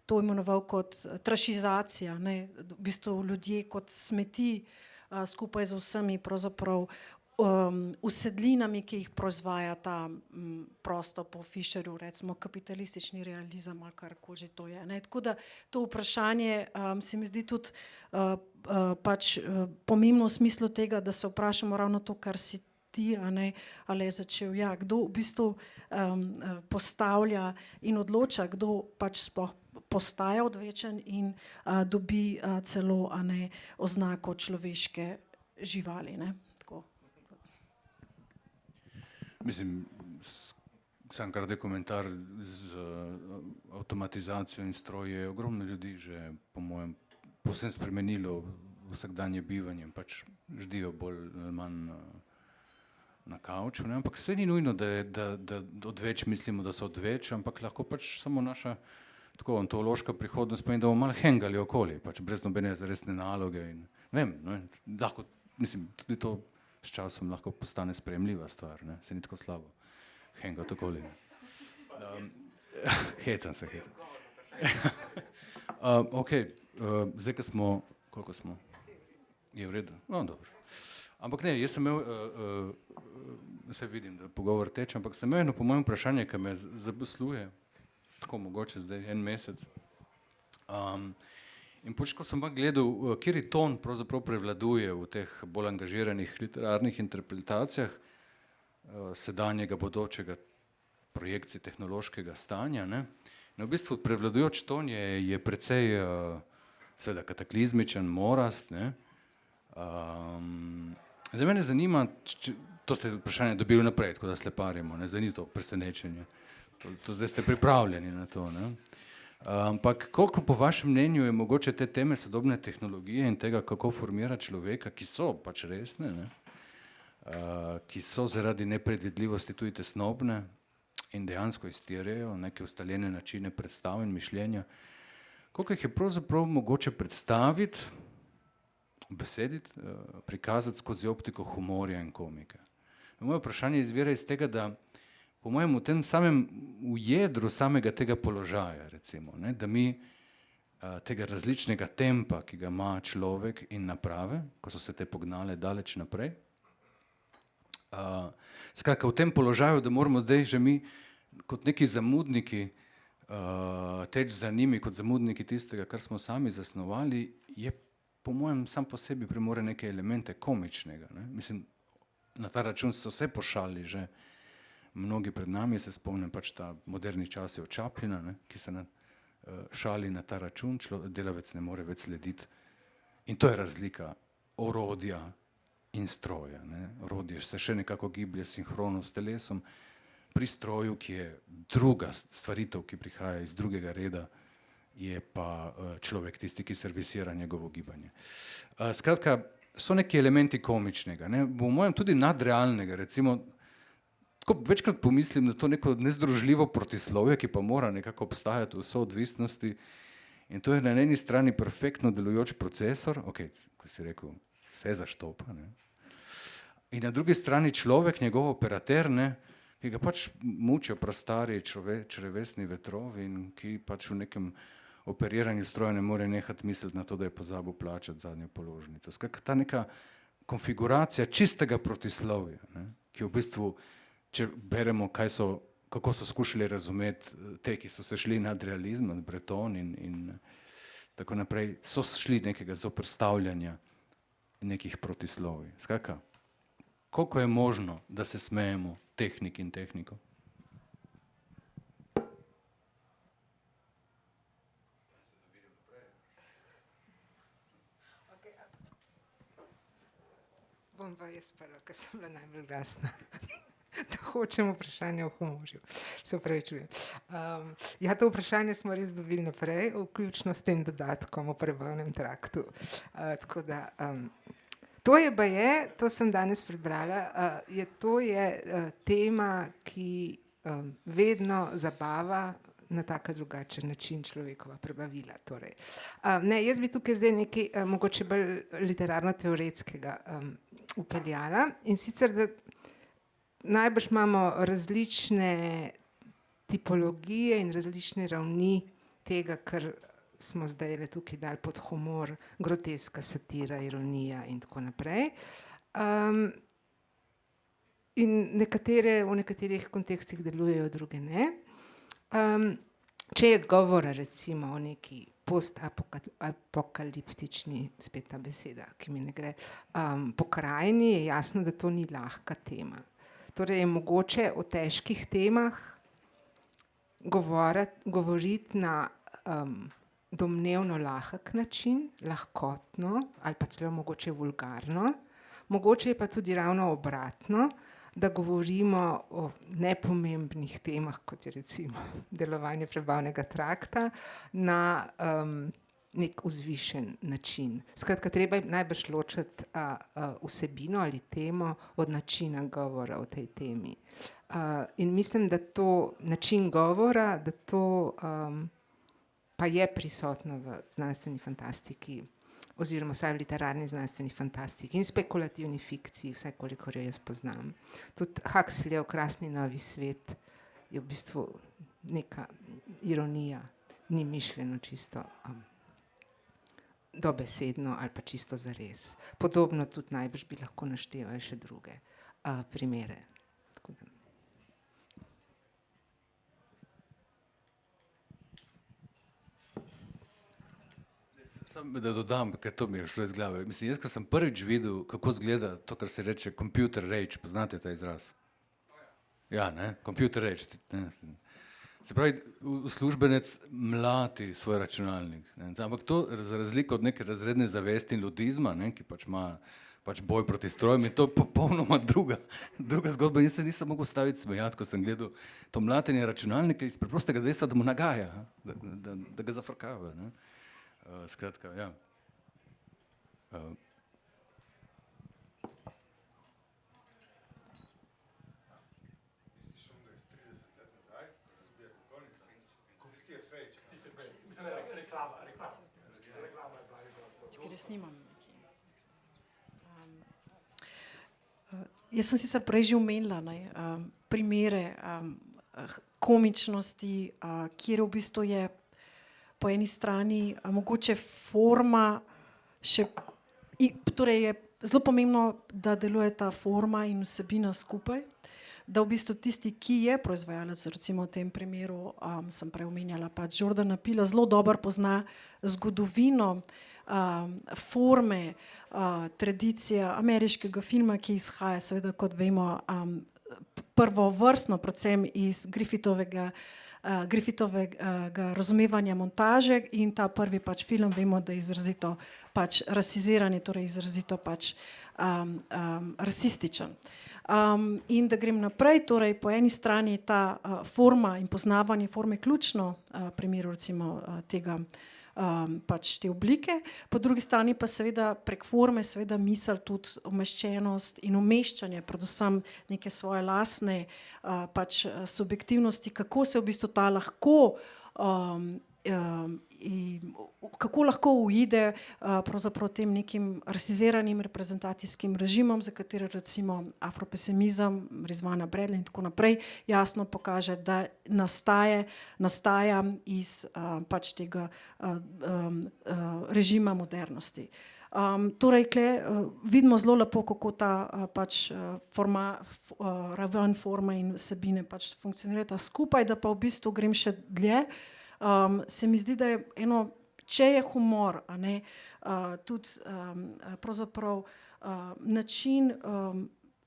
to imenoval kot trašizacija, ne? V bistvu ljudje kot smeti skupaj z vsemi pravzaprav usedlinami, ki jih proizvaja ta prosto po Fischerju, recimo kapitalistični realizem ali karkoli že to je. Ne? Tako da to vprašanje se mi zdi tudi pač pomembno v smislu tega, da se vprašamo ravno to, kar si ti, ali je začel, ja, kdo v bistvu postavlja in odloča, kdo pač sploh postaja odvečen in dobi celo oznako človeške živali. Ne? Mislim, sam kar je komentar z avtomatizacijo in stroj je ogromno ljudi že, po mojem, povsem spremenilo vsakdanje bivanje, pač ždijo bolj ali manj na kavču, ne? Ampak vse ni nujno, da odveč mislimo, da so odveč, ampak lahko pač samo naša tako ontološka prihodnost pomeni, da bomo malo hengali okoli, pač brez nobene resne naloge in vem, ne? Lahko, mislim, tudi to s časom lahko postane sprejemljiva stvar, ne? Se ni tako slabo. Hangati okoli. Hecam se. Ok, zdaj, ko smo, koliko smo? Je v redu? No, dobro. Ampak ne, jaz sem imel, se vidim, da pogovor teče, ampak sem imel eno po mojem vprašanje, ki me zaposluje, tako mogoče zdaj en mesec. In ko sem pa gledal, kjer ton pravzaprav prevladuje v teh bolj angažiranih literarnih interpretacijah sedanjega, bodočega projekcije tehnološkega stanja, ne? In v bistvu prevladujoč ton je precej seveda kataklizmičen, morast, ne? Zdaj mene zanima, to ste vprašanje dobili naprej, tako da sleparimo, ne? Zdaj ni to presenečenje, to zdaj ste pripravljeni na to, ne? Ampak koliko po vašem mnenju je mogoče te teme sodobne tehnologije in tega, kako formira človeka, ki so pač resne, ne? Ki so zaradi nepredvidljivosti tudi tesnobne in dejansko iztirjajo neke ustaljene načine predstav in mišljenja, koliko jih je pravzaprav mogoče predstaviti, besediti, prikazati skozi optiko humorja in komike. Moje vprašanje izvira iz tega, da po mojem v tem samem, v jedru samega tega položaja, recimo, ne, da mi tega različnega tempa, ki ga ima človek in naprave, ko so se te pognale daleč naprej, skratka v tem položaju, da moramo zdaj že mi kot neki zamudniki teč za njimi, kot zamudniki tistega, kar smo sami zasnovali, je po mojem sam po sebi premore neke elemente komičnega, ne. Mislim, na ta račun so se pošali že mnogi pred nami, se spomnim pač ta moderni čas je od Chaplina, ne, ki se šali na ta račun, delavec ne more več slediti. In to je razlika orodja in stroja, ne. Orodje se še nekako giblje sinhrono s telesom, pri stroju, ki je druga stvaritev, ki prihaja iz drugega reda, je pa človek tisti, ki servisira njegovo gibanje. Skratka, so neki elementi komičnega, ne, po mojem tudi nadrealnega, recimo, tako večkrat pomislim na to neko nezdružljivo protislovje, ki pa mora nekako obstajati v soodvisnosti, in to je na eni strani perfektno delujoč procesor, ok, ko si rekel, vse zaštopa, ne, in na drugi strani človek, njegov operater, ne, ki ga pač mučijo prastari črevesni vetrovi in ki pač v nekem operiranju stroja ne more nehati misliti na to, da je pozabil plačati zadnjo položnico. Skratka, ta neka konfiguracija čistega protislovja, ne, ki v bistvu, če beremo, kako so skušali razumeti te, ki so se šli nad realizem, nad Breton in tako naprej, so šli nekega zoperstavljanja nekih protislovij. Skratka, koliko je možno, da se smejemo tehnik in tehniko? jaz prva, ker sem bila najbolj glasna. Da hočem vprašanje o humorju. Se opravičujem. Ja, to vprašanje smo res dobili naprej, vključno s tem dodatkom o prebavnem traktu. Tako da, to je baje, to sem danes prebrala, to je tema, ki vedno zabava na tak drugačen način človekova prebavila. Torej. Ne, jaz bi tukaj zdaj nekaj mogoče bolj literarno-teoretskega upeljala, in sicer, da najbrž imamo različne tipologije in različne ravni tega, kar smo zdaj tukaj dali pod humor, groteska, satira, ironija in tako naprej. In nekatere v nekaterih kontekstih delujejo, druge ne. Če je govora recimo o neki postapokaliptični, spet ta beseda, ki mi ne gre, pokrajini, je jasno, da to ni lahka tema. Torej je mogoče o težkih temah govoriti na domnevno lahek način, lahkotno ali pa celo mogoče vulgarno. Mogoče je pa tudi ravno obratno, da govorimo o nepomembnih temah, kot je recimo delovanje prebavnega trakta, na nek vzvišen način. Skratka, treba je najbrž ločiti vsebino ali temo od načina govora o tej temi. In mislim, da to način govora, da to pa je prisotno v znanstveni fantastiki, oziroma vsaj v literarni znanstveni fantastiki in spekulativni fikciji, vsaj kolikor jo jaz poznam. Tudi Huxleyjev Krasni novi svet je v bistvu neka ironija, ni mišljeno čisto dobesedno ali pa čisto zares. Podobno tudi najbrž bi lahko naštevali še druge primere. Tako da. Samo da dodam, ker to mi je šlo iz glave. Mislim, jaz, ko sem prvič videl, kako izgleda to, kar se reče computer rage, poznate ta izraz? Ja, ne? Computer rage. Ne? Se pravi, uslužbenec mlati svoj računalnik. Ne? Ampak to, za razliko od neke razredne zavesti in ludizma, ne? Ki pač ima boj proti strojem, je to popolnoma druga zgodba. Jaz se nisem mogel staviti smejati, ko sem gledal to mlatenje računalnika iz preprostega dejstva, da mu nagaja, da ga zafrkava. Ne? Skratka, ja. Jaz sem sicer prej že omenila primere komičnosti, kjer v bistvu je po eni strani mogoče forma torej je zelo pomembno, da deluje ta forma in vsebina skupaj, da v bistvu tisti, ki je proizvajalec, recimo v tem primeru sem prej omenjala pač Jordana Peela, zelo dobro pozna zgodovino forme, tradicija ameriškega filma, ki izhaja seveda, kot vemo, prvovrstno predvsem iz Griffithovega razumevanja montaže, in ta prvi pač film, vemo, da je izrazito pač rasizirani, torej izrazito pač rasističen. In da grem naprej, torej po eni strani je ta forma in poznavanje forme ključno, primeru recimo tega pač te oblike, po drugi strani pa seveda prek forme seveda misel tudi umeščenost in umeščanje, predvsem neke svoje lastne pač subjektivnosti, kako se v bistvu ta lahko kako lahko uide pravzaprav tem nekim rasiziranim reprezentacijskim režimom, za katere recimo afropesimizem, Rizvana Bradley in tako naprej jasno pokaže, da nastaja iz pač tega režima modernosti. Torej, vidimo zelo lepo, kako ta pač raven forma in vsebine pač funkcionirata skupaj, da pa v bistvu grem še dlje. Se mi zdi, da je če je humor, tudi pravzaprav način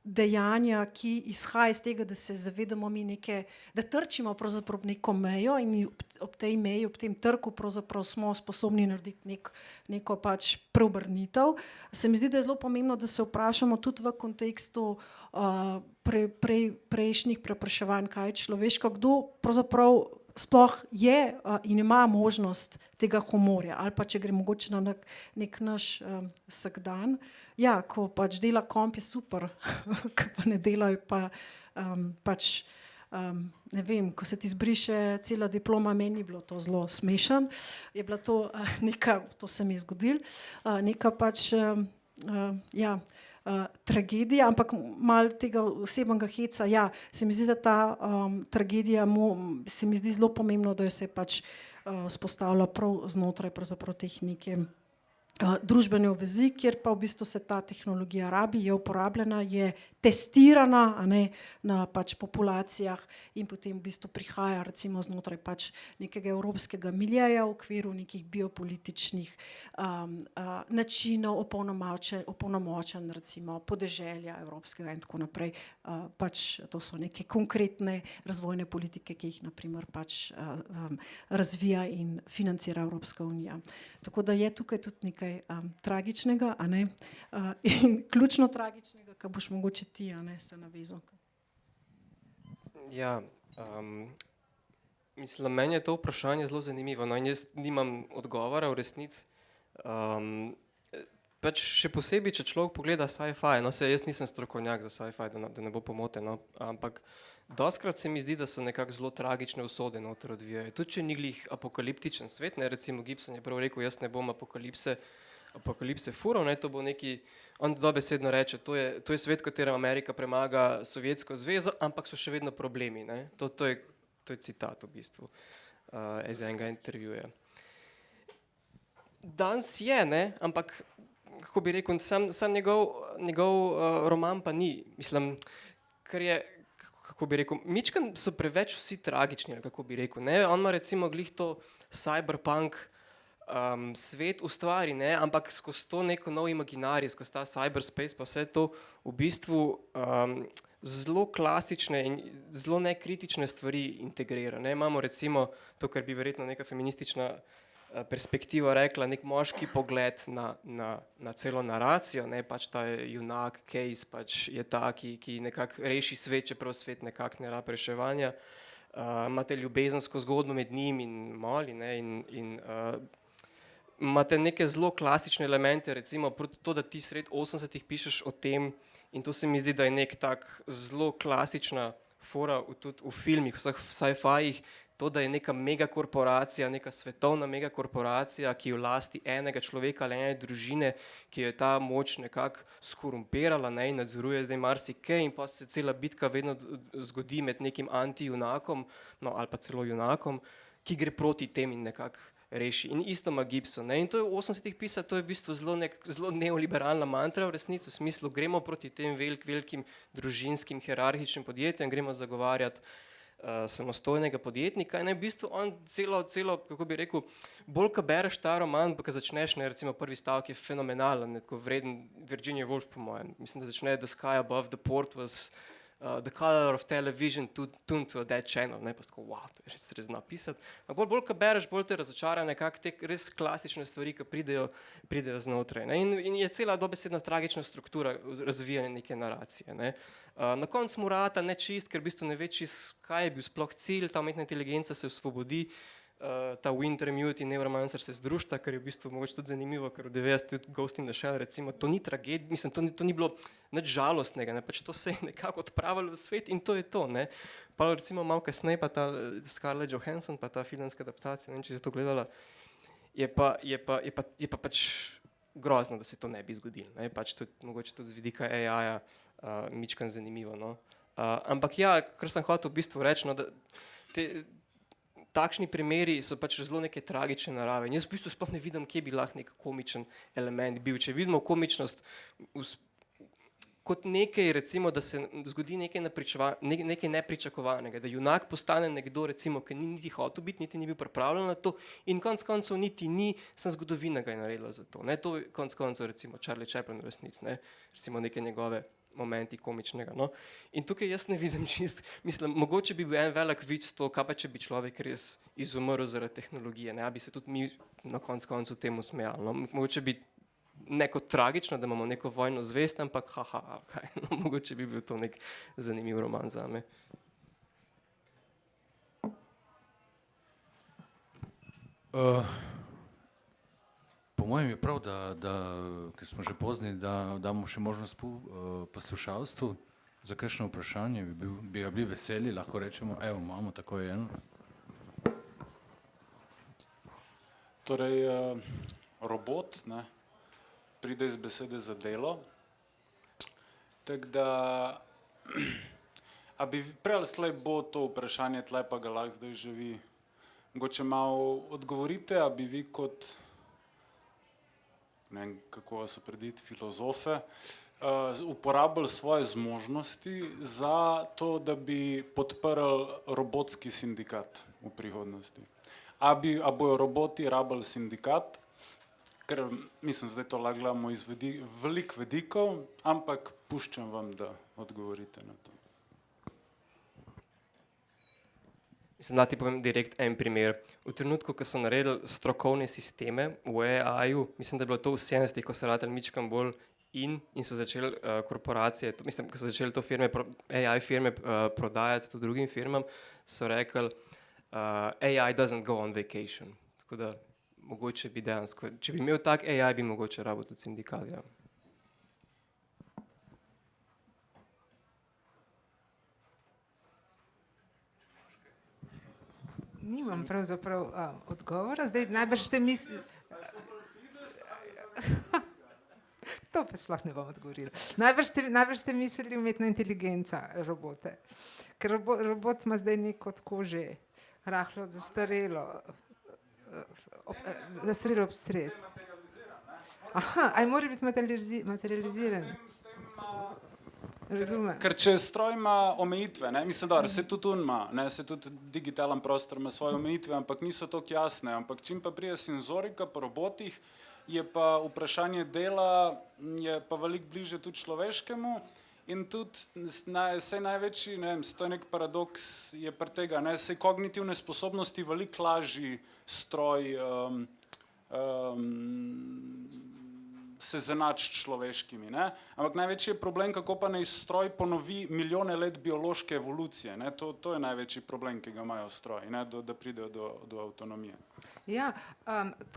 dejanja, ki izhaja iz tega, da se zavedamo mi neke, da trčimo pravzaprav neko mejo in ob tej meji, ob tem trku pravzaprav smo sposobni narediti neko pač preobrnitev. Se mi zdi, da je zelo pomembno, da se vprašamo tudi v kontekstu prejšnjih prepraševanj, kaj je človeško, kdo pravzaprav sploh je in ima možnost tega humorja, ali pa če gre mogoče na nek naš vsakdan. Ja, ko pač dela komp, je super, ko pa ne dela, je pa pač, ne vem, ko se ti zbriše cela diploma, meni je bilo to zelo smešen, je bila to neka, to se mi je zgodilo, neka pač, ja, tragedija, ampak malo tega osebnega heca, ja, se mi zdi, da ta tragedija se mi zdi zelo pomembno, da jo se pač vzpostavlja prav znotraj pravzaprav teh neke družbene vezi, kjer pa v bistvu se ta tehnologija rabi, je uporabljena, je testirana, a ne, na pač populacijah in potem v bistvu prihaja recimo znotraj pač nekega evropskega miljeja v okviru nekih biopolitičnih načinov opolnomočenj recimo podeželja evropskega in tako naprej. Pač to so neke konkretne razvojne politike, ki jih na primer pač razvija in financira Evropska unija. Tako da je tukaj tudi nekaj tragičnega, a ne, in ključno tragičnega, kar boš mogoče ti, a ne, se navezal. Ja, mislim, meni je to vprašanje zelo zanimivo, no, in jaz nimam odgovora v resnici. Pač še posebej, če človek pogleda sci-fi, no, jaz nisem strokovnjak za sci-fi, da ne bo pomote, no, ampak dostikrat se mi zdi, da so nekako zelo tragične usode noter odvijajo. Tudi če ni glih apokaliptičen svet, ne, recimo Gibson je prav rekel, jaz ne bom apokalipse fural, ne, to bo neki, on dobesedno reče, to je svet, v katerem Amerika premaga Sovjetsko zvezo, ampak so še vedno problemi, ne. To je citat v bistvu iz enega intervjuja. Danes je, ne, ampak kako bi rekel, sam njegov roman pa ni, mislim, ker je, kako bi rekel, mičken so preveč vsi tragični, ali kako bi rekel, ne, on ima recimo glih to cyberpunk svet ustvari, ne, ampak skozi to neko nov imaginarij, skozi ta cyberspace pa vse to v bistvu zelo klasične in zelo nekritične stvari integrira, ne, imamo recimo to, kar bi verjetno neka feministična perspektiva rekla, nek moški pogled na celo naracijo, ne, pač ta junak, Case, pač je ta, ki nekako reši svet, čeprav svet nekako ne rabi reševanja. Imate ljubezensko zgodbo med njim in Molly, ne, in imate neke zelo klasične elemente, recimo to, da ti sred 80-ih pišeš o tem, in to se mi zdi, da je nek tak zelo klasična fora tudi v filmih, vseh sci-fijih, to, da je neka megakorporacija, neka svetovna megakorporacija, ki je v lasti enega človeka ali ene družine, ki je ta moč nekako skorumpirala, ne, in nadzoruje zdaj marsikaj, in pa se cela bitka vedno zgodi med nekim anti-junakom, no, ali pa celo junakom, ki gre proti tem in nekako reši. In isto ima Gibson, ne, in to je v 80-ih pisal, to je v bistvu zelo neoliberalna mantra v resnici, v smislu gremo proti tem velikim družinskim hierarhičnim podjetjem, gremo zagovarjati samostojnega podjetnika, in je v bistvu on celo, kako bi rekel, bolj ko bereš ta roman, pa ko začneš, ne, recimo prvi stavek je fenomenalen, tako vreden Virginia Woolf po mojem, mislim, da začne The sky above the port was the color of television tuned to a dead channel, ne, pa tako, wow, to je res napisati. Bolj ko bereš, bolj te razočara nekako te res klasične stvari, ki pridejo znotraj, ne, in je cela dobesedna tragična struktura razvijanja neke naracije, ne. Na koncu mu rata ne čist, ker v bistvu ne ve čist, kaj je bil sploh cilj, ta umetna inteligenca se osvobodi, ta Winter Mute in Neuromancer se združita, kar je v bistvu mogoče tudi zanimivo, ker v 90 tudi Ghost in the Shell, recimo, to ni tragedija, mislim, to ni bilo nič žalostnega, ne, pač to se je nekako odpravilo v svet in to je to, ne. Pa recimo malo kasneje pa ta Scarlett Johansson, pa ta filmska adaptacija, ne vem, če si to gledala, je pa pač grozno, da se to ne bi zgodilo, ne, pač tudi, mogoče tudi z vidika AI-ja mičkan zanimivo, no. Ampak ja, kar sem hotel v bistvu reči, no, da takšni primeri so pač zelo neke tragične narave. In jaz v bistvu sploh ne vidim, kje bi lahko nek komičen element bil. Če vidimo komičnost kot nekaj, recimo, da se zgodi nekaj nepričakovanega, da junak postane nekdo, recimo, ki ni niti hotel biti, niti ni bil pripravljen na to in konec koncev niti ni, sem zgodovina ga je naredila za to. Ne, to je konec koncev recimo Charlie Chaplin v resnici, ne, recimo neke njegove momenti komičnega. No. In tukaj jaz ne vidim čist, mislim, mogoče bi bil en velik vic to, kaj pa če bi človek res izumrl zaradi tehnologije, ne, a bi se tudi mi na koncu temu smejali. No. Mogoče bi neko tragično, da imamo neko vojno zvest, ampak kaj, no, mogoče bi bil to nek zanimiv roman zame. Po mojem je prav, ker smo že pozni, da damo še možnost poslušalstvu za kakšno vprašanje, bi ga bili veseli, lahko rečemo, evo, imamo tako eno. Torej, robot, ne, pride iz besede za delo, tako da, a bi prej ali slej bo to vprašanje, tle pa ga lahko zdaj že vi, mogoče malo odgovorite, a bi vi kot, ne vem, kako vas oprediti, filozofe, uporabili svoje zmožnosti za to, da bi podprli robotski sindikat v prihodnosti. A bojo roboti rabili sindikat, ker mislim, zdaj to lahko gledamo iz velik vidikov, ampak puščam vam, da odgovorite na to. Mislim, da ti povem direkt en primer. V trenutku, ko so naredili strokovne sisteme v AI-ju, mislim, da je bilo to v 70-ih, ko so radili mičkam bolj in so začeli korporacije, mislim, ko so začeli to AI firme prodajati tudi drugim firmam, so rekli, AI doesn't go on vacation. Tako da mogoče bi dejansko, če bi imel tak AI, bi mogoče rabil tudi sindikat. Ja. Nimam pravzaprav odgovora, zdaj najbrž ste mislili... To pa sploh ne bom odgovorila. Najbrž ste mislili umetna inteligenca, robote. Ker robot ima zdaj neko tako že rahlo zastarelo obstred. Aha, aj mora biti materializiran. Razumem. Ker če stroj ima omejitve, ne, mislim, da se tudi on ima, ne, se tudi digitalen prostor ima svoje omejitve, ampak niso toliko jasne, ampak čim pa pride senzorika po robotih, je pa vprašanje dela je pa veliko bliže tudi človeškemu in tudi saj največji, ne vem, to je nek paradoks, je pri tega, ne, saj kognitivne sposobnosti veliko lažji stroj se zanači človeškimi, ne? Ampak največji je problem, kako pa naj stroj ponovi milijone let biološke evolucije, ne? To je največji problem, ki ga imajo stroji, ne? Da pridejo do avtonomije. Ja,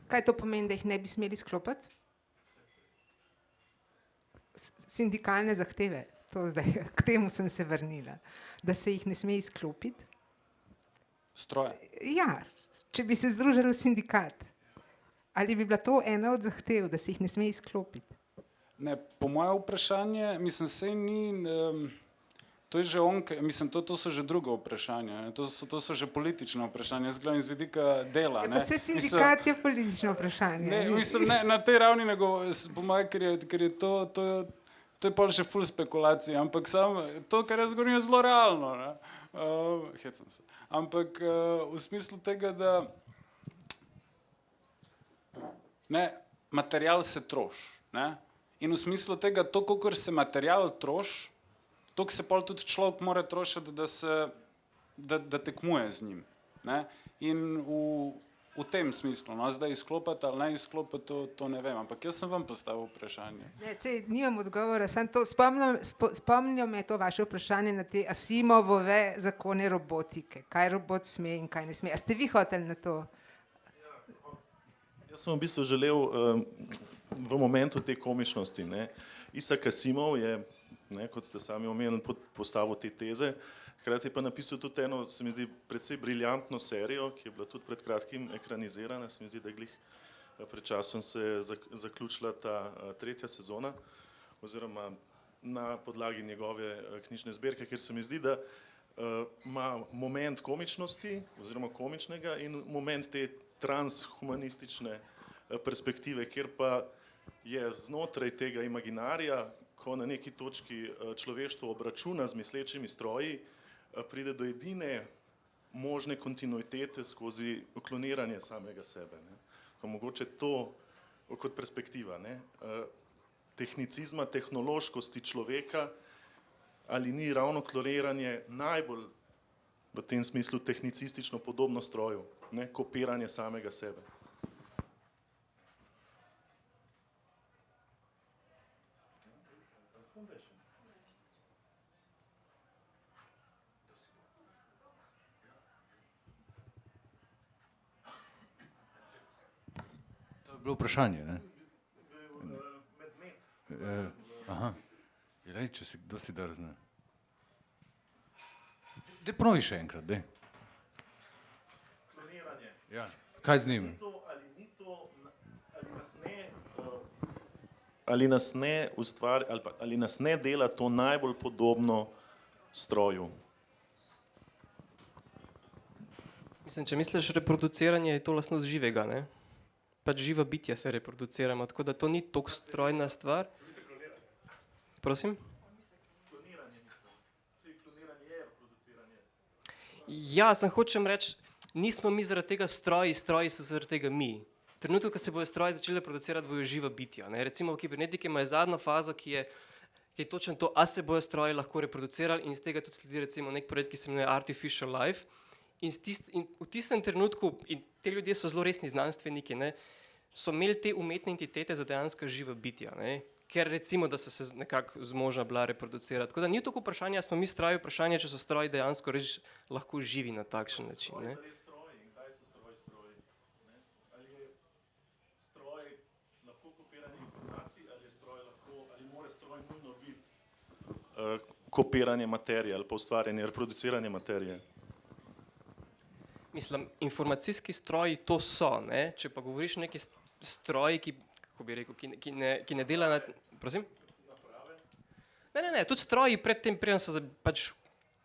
kaj to pomeni, da jih ne bi smeli izklopiti? Sindikalne zahteve, to zdaj, k temu sem se vrnila, da se jih ne sme izklopiti. Stroje? Ja, če bi se združili v sindikat. Ali bi bila to ena od zahtev, da se jih ne sme izklopiti? Ne, po moje vprašanje, mislim, sej ni, to je že mislim, to so že druga vprašanja, to so že politična vprašanja, jaz gledam iz vidika dela. Ja, pa se sindikat je politično vprašanje. Ne, mislim, ne, na tej ravni ne po moje, ker je to je pol že ful spekulacije, ampak samo to, kar jaz govorim, je zelo realno, ne, hecam se, ampak v smislu tega, da ne, material se troši, ne, in v smislu tega, to, kolikor se material troši, toliko se pol tudi človek mora trošiti, da tekmuje z njim, ne, in v tem smislu, no, zdaj izklopiti ali ne izklopiti, to ne vem, ampak jaz sem vam postavil vprašanje. Ne, sej nimam odgovora, samo to spomnil me to vaše vprašanje na te Asimovove zakone robotike, kaj robot sme in kaj ne sme. A ste vi hoteli na to? Jaz sem v bistvu želel v momentu te komičnosti, ne, Isaac Asimov je, ne, kot ste sami omenili, postavil te teze, hkrati je pa napisal tudi eno, se mi zdi, precej briljantno serijo, ki je bila tudi pred kratkim ekranizirana, se mi zdi, da glih pred časom se je zaključila ta 3. sezona, oziroma na podlagi njegove knjižne zbirke, kjer se mi zdi, da ima moment komičnosti oziroma komičnega in moment te transhumanistične perspektive, kjer pa je znotraj tega imaginarija, ko na neki točki človeštvo obračuna z mislečimi stroji, pride do edine možne kontinuitete skozi kloniranje samega sebe. Ne. Pa mogoče to kot perspektiva. Ne. tehnicizma, tehnološkosti človeka, ali ni ravno kloniranje najbolj v tem smislu tehnicistično podobno stroju, ne, kopiranje samega sebe. To je bilo vprašanje, ne? Aha, jelej, če si, kdo si drzne. Daj ponovi še enkrat, daj. Kloniranje. Ja, kaj z njim? Ali nas ne dela to najbolj podobno stroju? Mislim, če misliš reproduciranje, je to lastnost živega, ne? Pač živa bitja se reproduciramo, tako da to ni toliko strojna stvar. Prosim? Ja, sem hočem reči, nismo mi zaradi tega stroji, stroji so zaradi tega mi. Trenutno, ko se bojo stroji začeli reproducirati, bojo živa bitja, ne? Recimo v kibernetiki imajo zadnjo fazo, ki je točno to, a se bojo stroji lahko reproducirali, in iz tega tudi sledi recimo nek projekt, ki se imenuje Artificial Life. In v tistem trenutku, in te ljudje so zelo resni znanstveniki, ne, so imeli te umetne entitete za dejansko živa bitja, ne, ker recimo, da so se nekako zmožna bila reproducirati. Tako da ni tako vprašanje, a smo mi stroji, vprašanje, če so stroji dejansko res lahko živi na takšen način. Ne. Kopiranje materije ali pa ustvarjanje, reproduciranje materije. Mislim, informacijski stroji to so, ne? Če pa govoriš neki stroji, ki, kako bi rekel, ki ne dela na... Prosim? Ne, tudi stroji predtem, preden so pač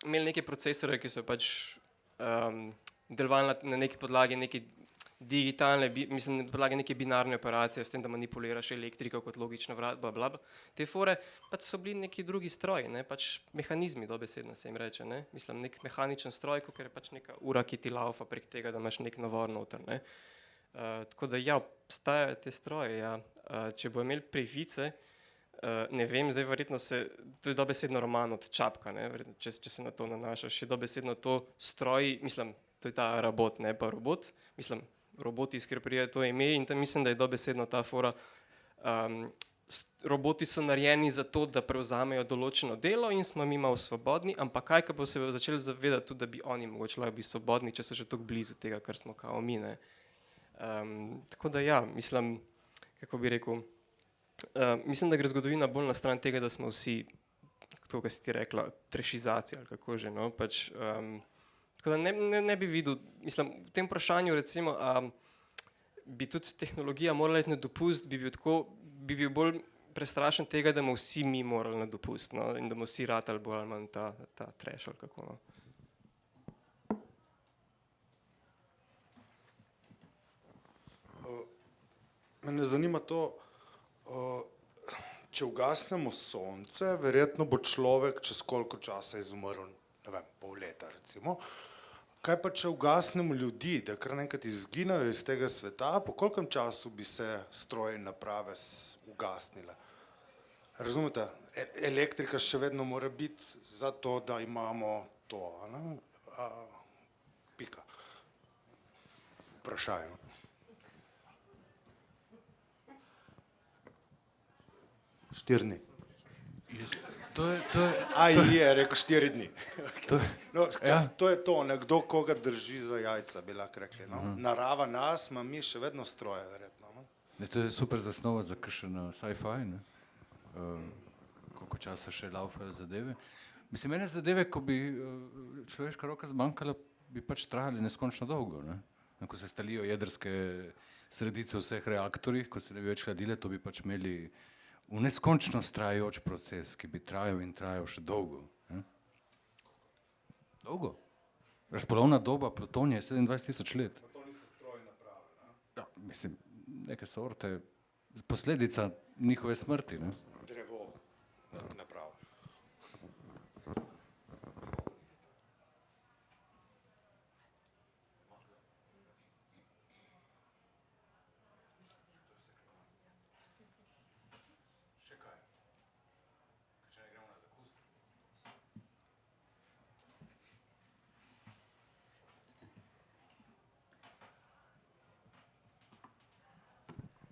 imeli neke procesore, ki so pač delovali na neki podlagi, neki digitalne, mislim, na podlagi neke binarne operacije, s tem, da manipuliraš elektriko kot logična vratba, blablabla. Te fore pač so bili neki drugi stroji, ne? Pač mehanizmi, dobesedno se jim reče, ne? Mislim, nek mehaničen stroj, ker je pač neka ura, ki ti laufa prek tega, da imaš nek navor noter, ne? Tako da ja, obstajajo te stroje, ja. Če bo imeli privice, ne vem, zdaj verjetno to je dobesedno roman od Čapka, ne? Verjetno, če se na to nanašaš, je dobesedno to stroji, mislim, to je ta robot, ne pa robot, mislim, roboti, ker prije to ime, in tam mislim, da je dobesedno ta fora. Roboti so narejeni za to, da prevzamejo določeno delo in smo mi malo svobodni, ampak kaj, ko bo se začeli zavedati tudi, da bi oni mogoče lahko bili svobodni, če so že tako blizu tega, kar smo kao mi, ne. Tako da ja, mislim, kako bi rekel, mislim, da gre zgodovina bolj na stran tega, da smo vsi, to, kar si ti rekla, trešizacija ali kako že, no, pač, tako da ne bi videl, mislim, v tem vprašanju recimo, bi tudi tehnologija morala iti na dopust, bi bil bolj prestrašen tega, da bomo vsi mi morali na dopust, no, in da bomo vsi ratali bolj ali manj ta trash ali kako, no. Mene zanima to, če ugasnemo sonce, verjetno bo človek čez koliko časa izumrl, ne vem, pol leta recimo. Kaj pa, če ugasnemo ljudi, da kar enkrat izginejo iz tega sveta, po kolikem času bi se stroje in naprave ugasnile? Razumete? Elektrika še vedno mora biti za to, da imamo to, ne? Pika. Vprašanje. 4 dni. Je rekel 4 dni. To je to, nekdo, koga drži za jajca, bi lahko rekli. No? Narava nas, ima mi še vedno stroje, verjetno. No? To je super zasnova za kakšen sci-fi, ne? Koliko časa še laufajo zadeve. Mislim, mene zadeve, ko bi človeška roka zmanjkala, bi pač trajali neskončno dolgo, ne? Ko se stalijo jedrske sredice v vseh reaktorjih, ko se ne bi več hladile, to bi pač imeli v neskončnost trajajoč proces, ki bi trajal in trajal še dolgo. Ne? Dolgo. Razpolovna doba plutonija je 27.000 let. Pa to niso stroji naprave, ne? Ja, mislim, neke sorte, posledica njihove smrti, ne? Drevo naprava.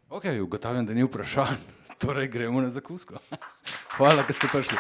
Ok, ugotavljam, da ni vprašanj, torej gremo na zakusko. Hvala, da ste prišli.